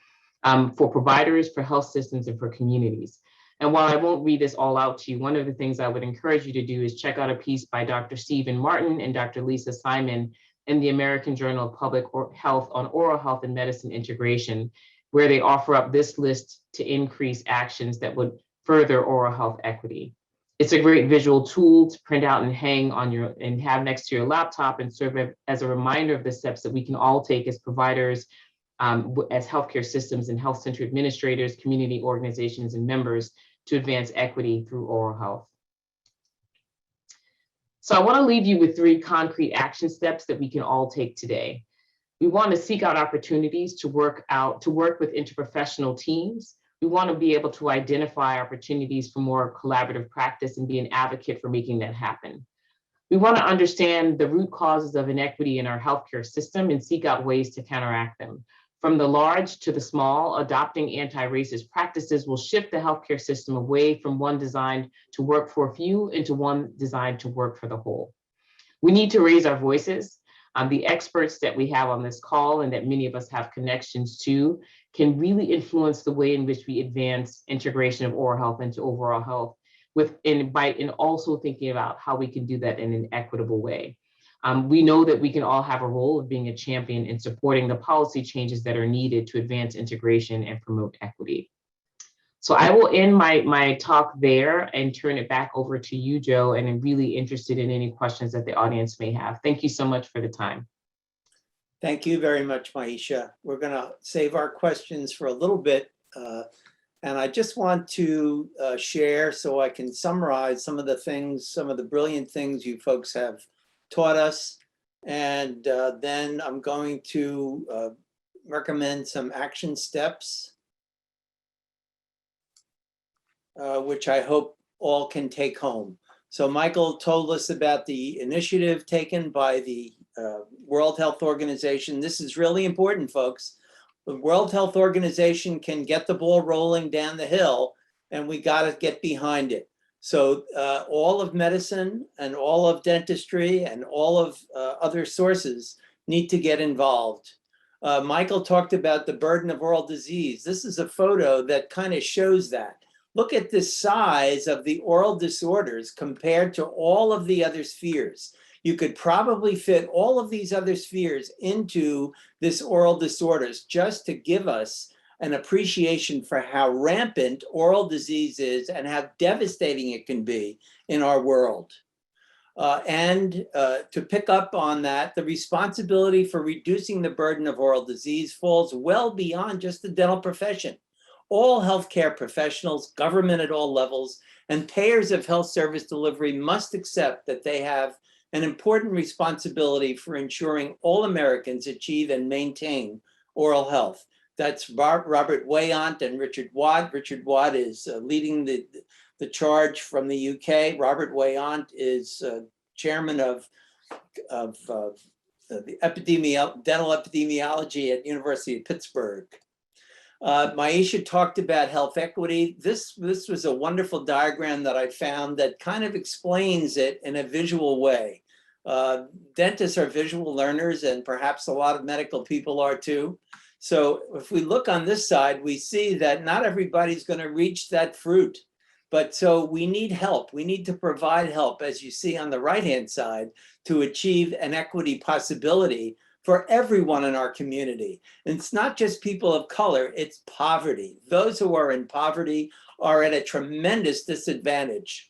D: for providers, for health systems, and for communities. And while I won't read this all out to you, one of the things I would encourage you to do is check out a piece by Dr. Stephen Martin and Dr. Lisa Simon in the American Journal of Public Health on oral health and medicine integration, where they offer up this list to increase actions that would further oral health equity. It's a great visual tool to print out and hang on and have next to your laptop and serve as a reminder of the steps that we can all take as providers, as healthcare systems and health center administrators, community organizations, and members to advance equity through oral health. So I want to leave you with 3 concrete action steps that we can all take today. We want to seek out opportunities to work with interprofessional teams. We want to be able to identify opportunities for more collaborative practice and be an advocate for making that happen. We want to understand the root causes of inequity in our healthcare system and seek out ways to counteract them. From the large to the small, adopting anti-racist practices will shift the healthcare system away from one designed to work for a few into one designed to work for the whole. We need to raise our voices. The experts that we have on this call and that many of us have connections to can really influence the way in which we advance integration of oral health into overall health, and also thinking about how we can do that in an equitable way. We know that we can all have a role of being a champion in supporting the policy changes that are needed to advance integration and promote equity. So I will end my talk there and turn it back over to you, Joe, and I'm really interested in any questions that the audience may have. Thank you so much for the time.
B: Thank you very much, Myechia. We're going to save our questions for a little bit. And I just want to share so I can summarize some of the brilliant things you folks have taught us. And then I'm going to recommend some action steps, which I hope all can take home. So Michael told us about the initiative taken by the World Health Organization. This is really important, folks. The World Health Organization can get the ball rolling down the hill, and we got to get behind it. So all of medicine and all of dentistry and all of other sources need to get involved. Michael talked about the burden of oral disease. This is a photo that kind of shows that. Look at the size of the oral disorders compared to all of the other spheres. You could probably fit all of these other spheres into this oral disorders just to give us an appreciation for how rampant oral disease is and how devastating it can be in our world. And to pick up on that, the responsibility for reducing the burden of oral disease falls well beyond just the dental profession. All healthcare professionals, government at all levels, and payers of health service delivery must accept that they have an important responsibility for ensuring all Americans achieve and maintain oral health. That's Robert Wayant and Richard Watt. Richard Watt is leading the charge from the UK. Robert Wayant is chairman of the dental epidemiology at University of Pittsburgh. Myechia talked about health equity. This was a wonderful diagram that I found that kind of explains it in a visual way. Dentists are visual learners, and perhaps a lot of medical people are too. So if we look on this side, we see that not everybody's going to reach that fruit. But so we need help. We need to provide help, as you see on the right-hand side, to achieve an equity possibility for everyone in our community. And it's not just people of color, it's poverty. Those who are in poverty are at a tremendous disadvantage.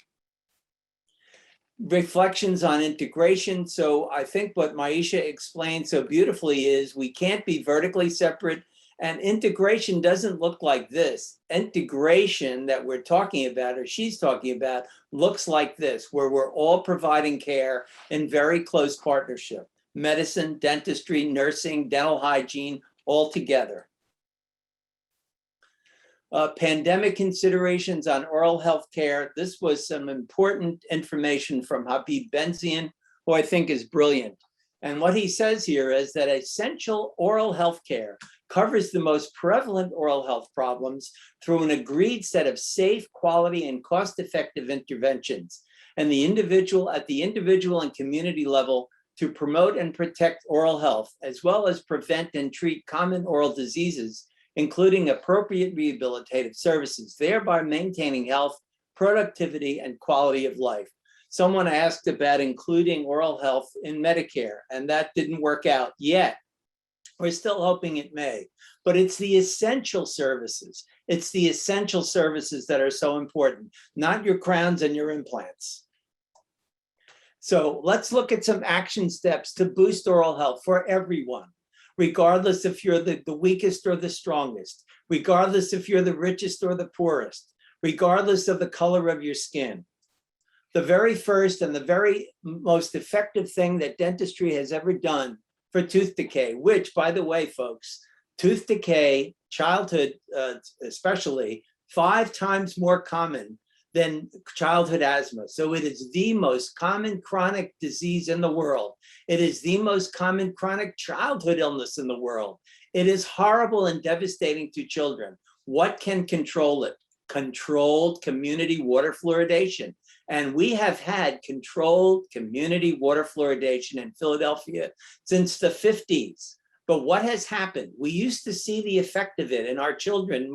B: Reflections on integration. So I think what Myechia explained so beautifully is we can't be vertically separate, and integration doesn't look like this. Integration that we're talking about, or she's talking about, looks like this, where we're all providing care in very close partnership. Medicine, dentistry, nursing, dental hygiene, all together. Pandemic considerations on oral health care. This was some important information from Habib Benzian, who I think is brilliant. And what he says here is that essential oral health care covers the most prevalent oral health problems through an agreed set of safe, quality, and cost-effective interventions. And the individual and community level to promote and protect oral health, as well as prevent and treat common oral diseases, including appropriate rehabilitative services, thereby maintaining health, productivity, and quality of life. Someone asked about including oral health in Medicare, and that didn't work out yet. We're still hoping it may, but it's the essential services. It's the essential services that are so important, not your crowns and your implants. So let's look at some action steps to boost oral health for everyone, regardless if you're the weakest or the strongest, regardless if you're the richest or the poorest, regardless of the color of your skin. The very first and the very most effective thing that dentistry has ever done for tooth decay, which, by the way, folks, tooth decay, childhood especially, 5 times more common than childhood asthma. So it is the most common chronic disease in the world. It is the most common chronic childhood illness in the world. It is horrible and devastating to children. What can control it? Controlled community water fluoridation. And we have had controlled community water fluoridation in Philadelphia since the 50s. But what has happened? We used to see the effect of it in our children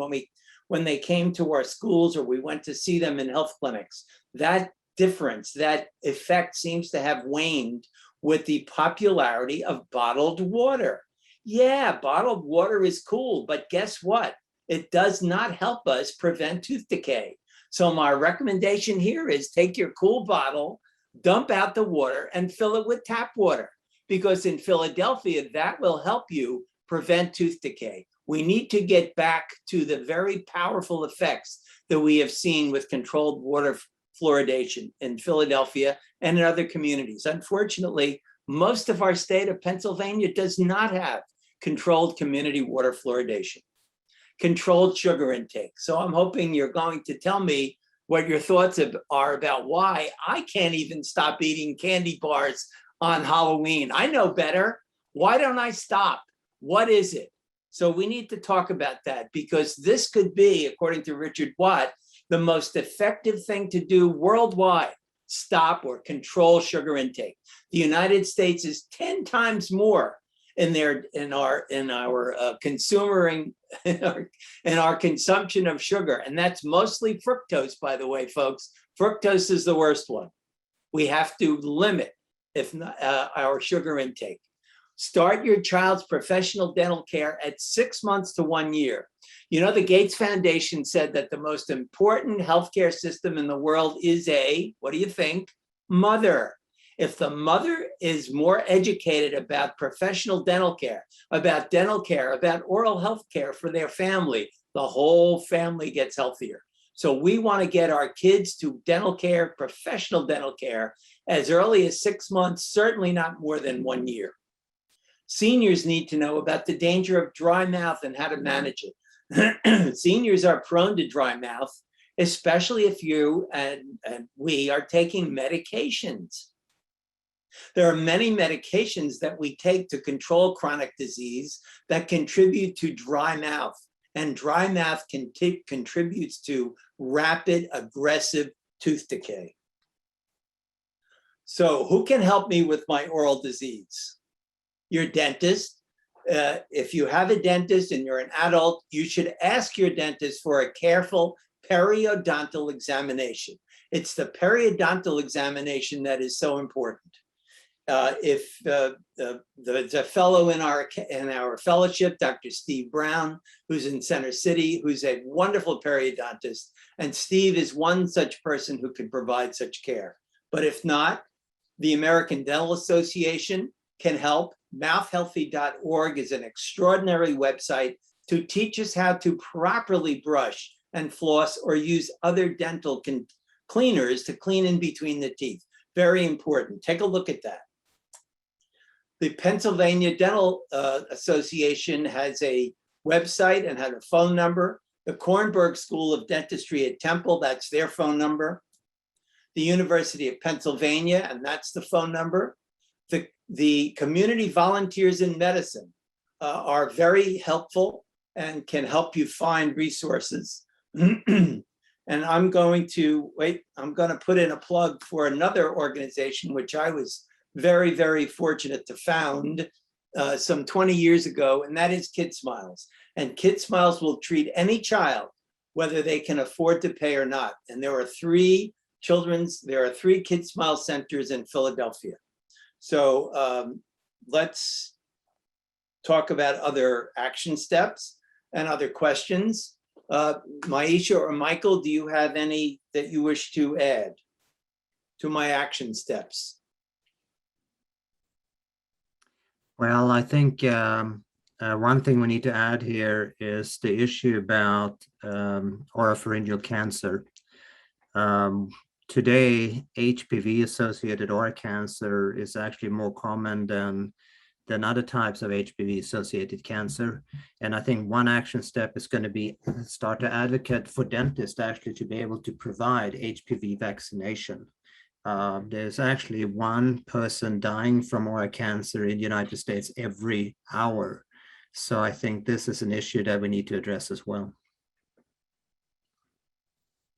B: when they came to our schools or we went to see them in health clinics. That difference, that effect seems to have waned with the popularity of bottled water. Yeah, bottled water is cool, but guess what? It does not help us prevent tooth decay. So my recommendation here is take your cool bottle, dump out the water, and fill it with tap water. Because in Philadelphia, that will help you prevent tooth decay. We need to get back to the very powerful effects that we have seen with controlled water fluoridation in Philadelphia and in other communities. Unfortunately, most of our state of Pennsylvania does not have controlled community water fluoridation. Controlled sugar intake. So I'm hoping you're going to tell me what your thoughts are about why I can't even stop eating candy bars on Halloween. I know better. Why don't I stop? What is it? So we need to talk about that, because this could be, according to Richard Watt, the most effective thing to do worldwide. Stop or control sugar intake. The United States is 10 times more in our consumption of sugar, and that's mostly fructose, by the way, folks. Fructose is the worst one. We have to limit our sugar intake. Start your child's professional dental care at 6 months to 1 year. You know, the Gates Foundation said that the most important healthcare system in the world is what do you think? Mother. If the mother is more educated about professional dental care, about oral health care for their family, the whole family gets healthier. So we want to get our kids to dental care, professional dental care, as early as 6 months, certainly not more than 1 year. Seniors need to know about the danger of dry mouth and how to manage it. Seniors are prone to dry mouth, especially if you and we are taking medications. There are many medications that we take to control chronic disease that contribute to dry mouth, and dry mouth contributes to rapid, aggressive tooth decay. So who can help me with my oral disease? Your dentist. If you have a dentist and you're an adult, you should ask your dentist for a careful periodontal examination. It's the periodontal examination that is so important. If there's a fellow in our fellowship, Dr. Steve Brown, who's in Center City, who's a wonderful periodontist, and Steve is one such person who could provide such care. But if not, the American Dental Association can help. MouthHealthyorg is an extraordinary website to teach us how to properly brush and floss or use other dental cleaners to clean in between the teeth. Very important. Take a look at that. The Pennsylvania Dental Association has a website and has a phone number. The Greenberg School of Dentistry at Temple, that's their phone number. The University of Pennsylvania, and that's the phone number. The community volunteers in medicine are very helpful and can help you find resources. And I'm going to put in a plug for another organization, which I was very, very fortunate to found some 20 years ago, and that is Kid Smiles. And Kid Smiles will treat any child, whether they can afford to pay or not. And there are three Kid Smiles centers in Philadelphia. So let's talk about other action steps and other questions. Myechia or Michael, do you have any that you wish to add to my action steps?
C: Well, I think one thing we need to add here is the issue about oropharyngeal cancer. Today, HPV-associated oral cancer is actually more common than other types of HPV-associated cancer. And I think one action step is going to be start to advocate for dentists actually to be able to provide HPV vaccination. There's actually one person dying from oral cancer in the United States every hour. So I think this is an issue that we need to address as well.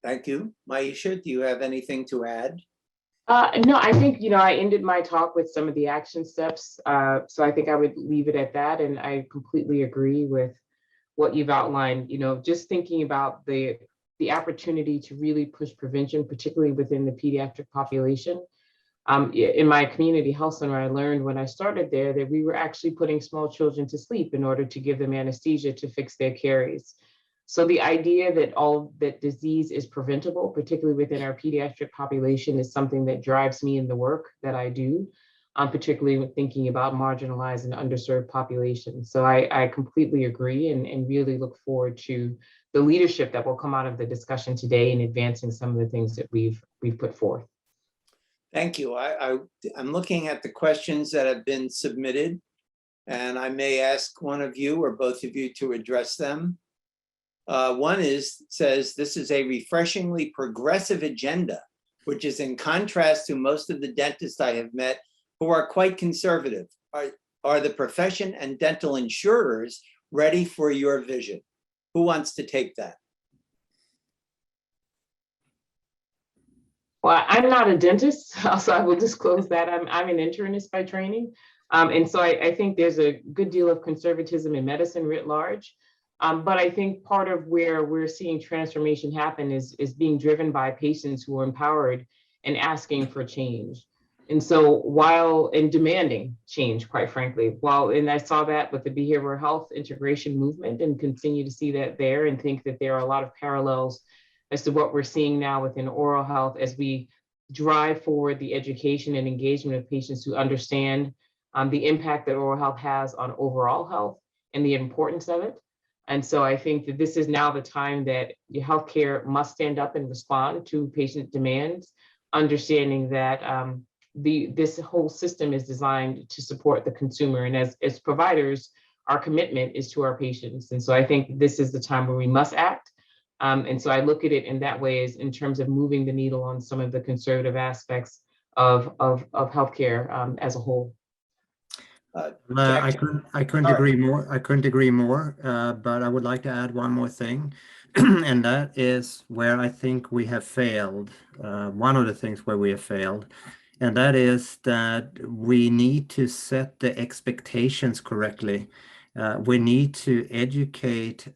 B: Thank you. Myechia, do you have anything to add?
D: No, I think, I ended my talk with some of the action steps. So I think I would leave it at that. And I completely agree with what you've outlined, just thinking about the opportunity to really push prevention, particularly within the pediatric population. In my community health center, I learned when I started there that we were actually putting small children to sleep in order to give them anesthesia to fix their caries. So the idea that disease is preventable, particularly within our pediatric population, is something that drives me in the work that I do, particularly when thinking about marginalized and underserved populations. So I completely agree and really look forward to the leadership that will come out of the discussion today in advancing some of the things that we've put forth.
B: Thank you. I'm looking at the questions that have been submitted, and I may ask one of you or both of you to address them. One says, this is a refreshingly progressive agenda, which is in contrast to most of the dentists I have met who are quite conservative. Are the profession and dental insurers ready for your vision? Who wants to take that?
D: Well, I'm not a dentist, so I will disclose that. I'm an internist by training. And so I think there's a good deal of conservatism in medicine writ large. But I think part of where we're seeing transformation happen is being driven by patients who are empowered and asking for change. And so demanding change, quite frankly, and I saw that with the behavioral health integration movement and continue to see that there and think that there are a lot of parallels as to what we're seeing now within oral health as we drive forward the education and engagement of patients who understand the impact that oral health has on overall health and the importance of it. And so I think that this is now the time that your healthcare must stand up and respond to patient demands, understanding that this whole system is designed to support the consumer. And as providers, our commitment is to our patients. And so I think this is the time where we must act. And so I look at it in that way, as in terms of moving the needle on some of the conservative aspects of healthcare as a whole.
C: I couldn't agree more. I couldn't agree more. But I would like to add one more thing, and that is where I think we have failed. One of the things where we have failed, and that is that we need to set the expectations correctly. We need to educate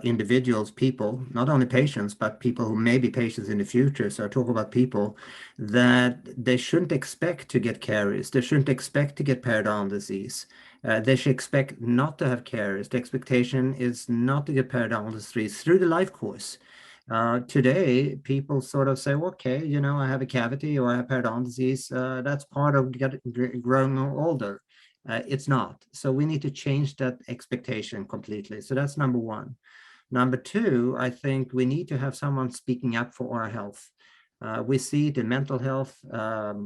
C: individuals, people, not only patients, but people who may be patients in the future. So I talk about people that they shouldn't expect to get caries. They shouldn't expect to get periodontal disease. They should expect not to have caries. The expectation is not to get periodontal disease through the life course. Today, people sort of say, okay, you know, I have a cavity or I have periodontal disease. That's part of growing older. It's not. So we need to change that expectation completely. So that's number one. Number two, I think we need to have someone speaking up for oral health. We see it in mental health,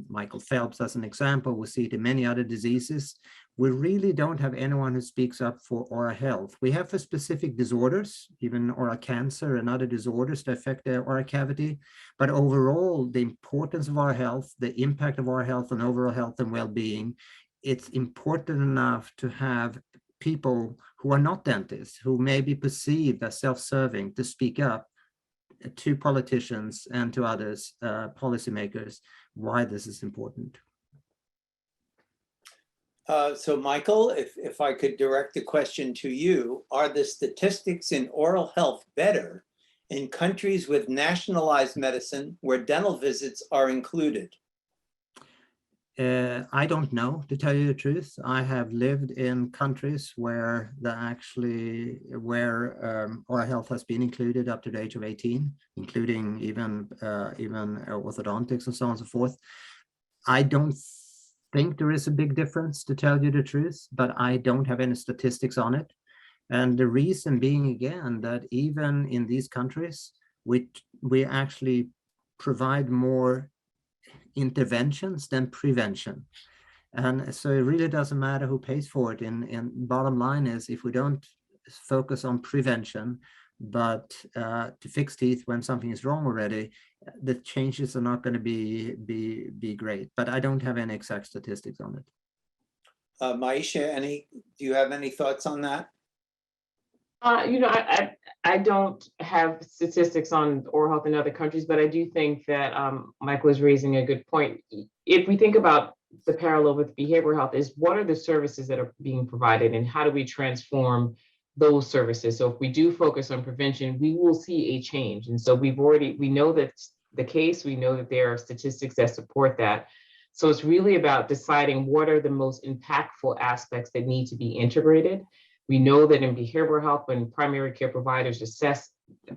C: Michael Phelps as an example. We see it in many other diseases. We really don't have anyone who speaks up for oral health. We have for specific disorders, even oral cancer and other disorders that affect the oral cavity. But overall, the importance of oral health, the impact of oral health on overall health and well-being, it's important enough to have people who are not dentists, who may be perceived as self-serving, to speak up to politicians and to others, policymakers, why this is important.
B: So Michael, if I could direct the question to you, are the statistics in oral health better in countries with nationalized medicine where dental visits are included?
C: I don't know, to tell you the truth. I have lived in countries where oral health has been included up to the age of 18, including even orthodontics and so on and so forth. I don't think there is a big difference, to tell you the truth, but I don't have any statistics on it. And the reason being, again, that even in these countries, we actually provide more interventions than prevention. And so it really doesn't matter who pays for it. And bottom line is, if we don't focus on prevention, but to fix teeth when something is wrong already, the changes are not going to be great. But I don't have any exact statistics on it.
B: Myechia, do you have any thoughts on that?
D: You know, I don't have statistics on oral health in other countries, but I do think that Michael is raising a good point. If we think about the parallel with behavioral health, is what are the services that are being provided and how do we transform those services? So if we do focus on prevention, we will see a change. And so we know that's the case. We know that there are statistics that support that. So it's really about deciding what are the most impactful aspects that need to be integrated. We know that in behavioral health, when primary care providers assess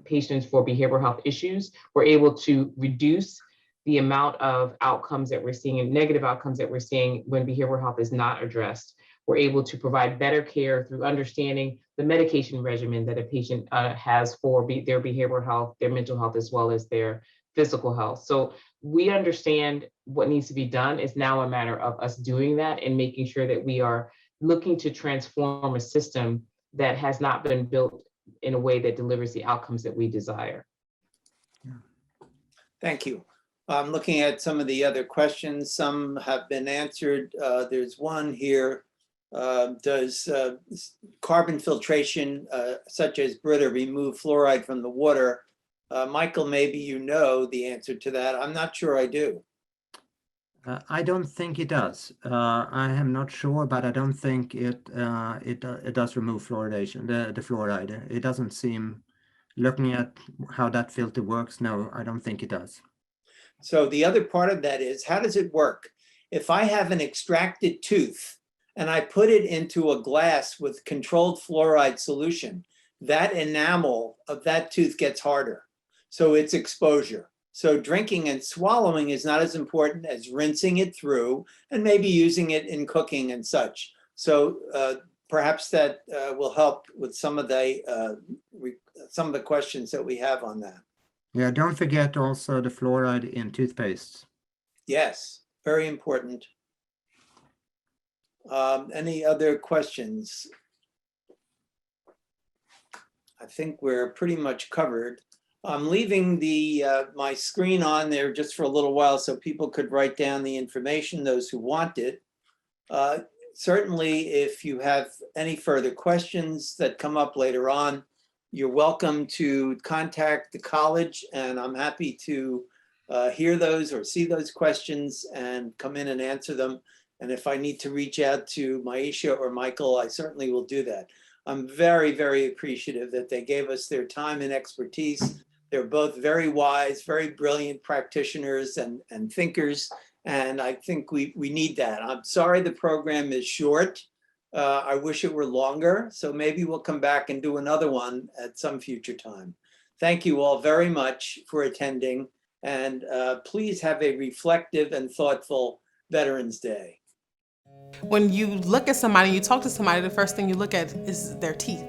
D: patients for behavioral health issues, we're able to reduce the amount of outcomes that we're seeing and negative outcomes that we're seeing when behavioral health is not addressed. We're able to provide better care through understanding the medication regimen that a patient has for their behavioral health, their mental health, as well as their physical health. So we understand what needs to be done. It's now a matter of us doing that and making sure that we are looking to transform a system that has not been built in a way that delivers the outcomes that we desire.
B: Thank you. I'm looking at some of the other questions. Some have been answered. There's one here. Does carbon filtration, such as Brita, remove fluoride from the water? Michael, maybe you know the answer to that. I'm not sure I do.
C: I don't think it does. I am not sure, but I don't think it does remove fluoridation, the fluoride. It doesn't seem, looking at how that filter works, no, I don't think it does.
B: So the other part of that is, how does it work? If I have an extracted tooth and I put it into a glass with controlled fluoride solution, that enamel of that tooth gets harder. So it's exposure. So drinking and swallowing is not as important as rinsing it through and maybe using it in cooking and such. So perhaps that will help with some of the questions that we have on that.
C: Yeah, don't forget also the fluoride in toothpaste.
B: Yes, very important. Any other questions? I think we're pretty much covered. I'm leaving my screen on there just for a little while so people could write down the information, those who want it. Certainly, if you have any further questions that come up later on, you're welcome to contact the college, and I'm happy to hear those or see those questions and come in and answer them. And if I need to reach out to Myechia or Michael, I certainly will do that. I'm very, very appreciative that they gave us their time and expertise. They're both very wise, very brilliant practitioners and thinkers. And I think we need that. I'm sorry the program is short. I wish it were longer. So maybe we'll come back and do another one at some future time. Thank you all very much for attending. And please have a reflective and thoughtful Veterans Day.
G: When you look at somebody, you talk to somebody, the first thing you look at is their teeth.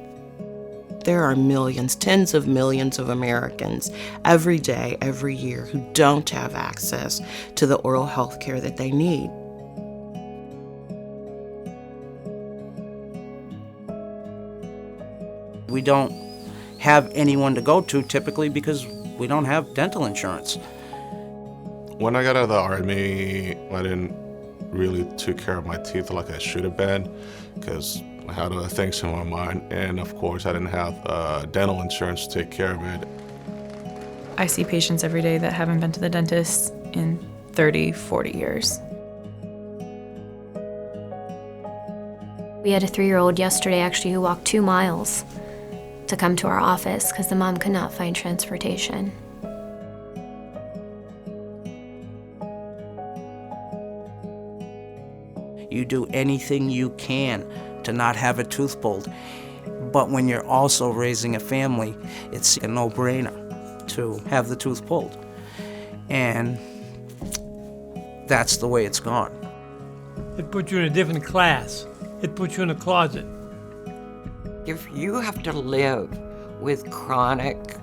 H: There are millions, tens of millions of Americans every day, every year who don't have access to the oral health care that they need.
I: We don't have anyone to go to typically because we don't have dental insurance.
J: When I got out of the Army, I didn't really take care of my teeth like I should have been because I had other things in my mind. And of course, I didn't have dental insurance to take care of it.
K: I see patients every day that haven't been to the dentist in 30, 40 years.
L: We had a 3-year-old yesterday actually who walked 2 miles to come to our office because the mom could not find transportation.
I: You do anything you can to not have a tooth pulled. But when you're also raising a family, it's a no-brainer to have the tooth pulled. And that's the way it's gone.
M: It puts you in a different class. It puts you in a closet.
N: If you have to live with chronic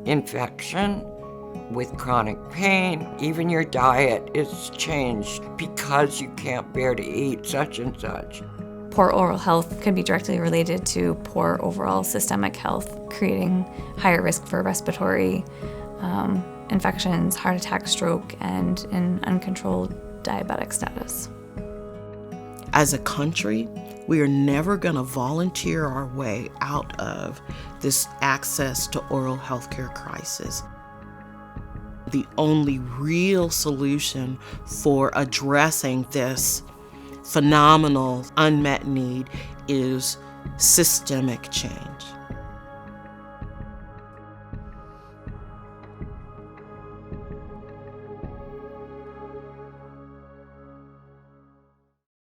N: infection, with chronic pain, even your diet is changed because you can't bear to eat such and such.
K: Poor oral health can be directly related to poor overall systemic health, creating higher risk for respiratory infections, heart attack, stroke, and an uncontrolled diabetic status.
H: As a country, we are never going to volunteer our way out of this access to oral health care crisis. The only real solution for addressing this phenomenal unmet need is systemic change.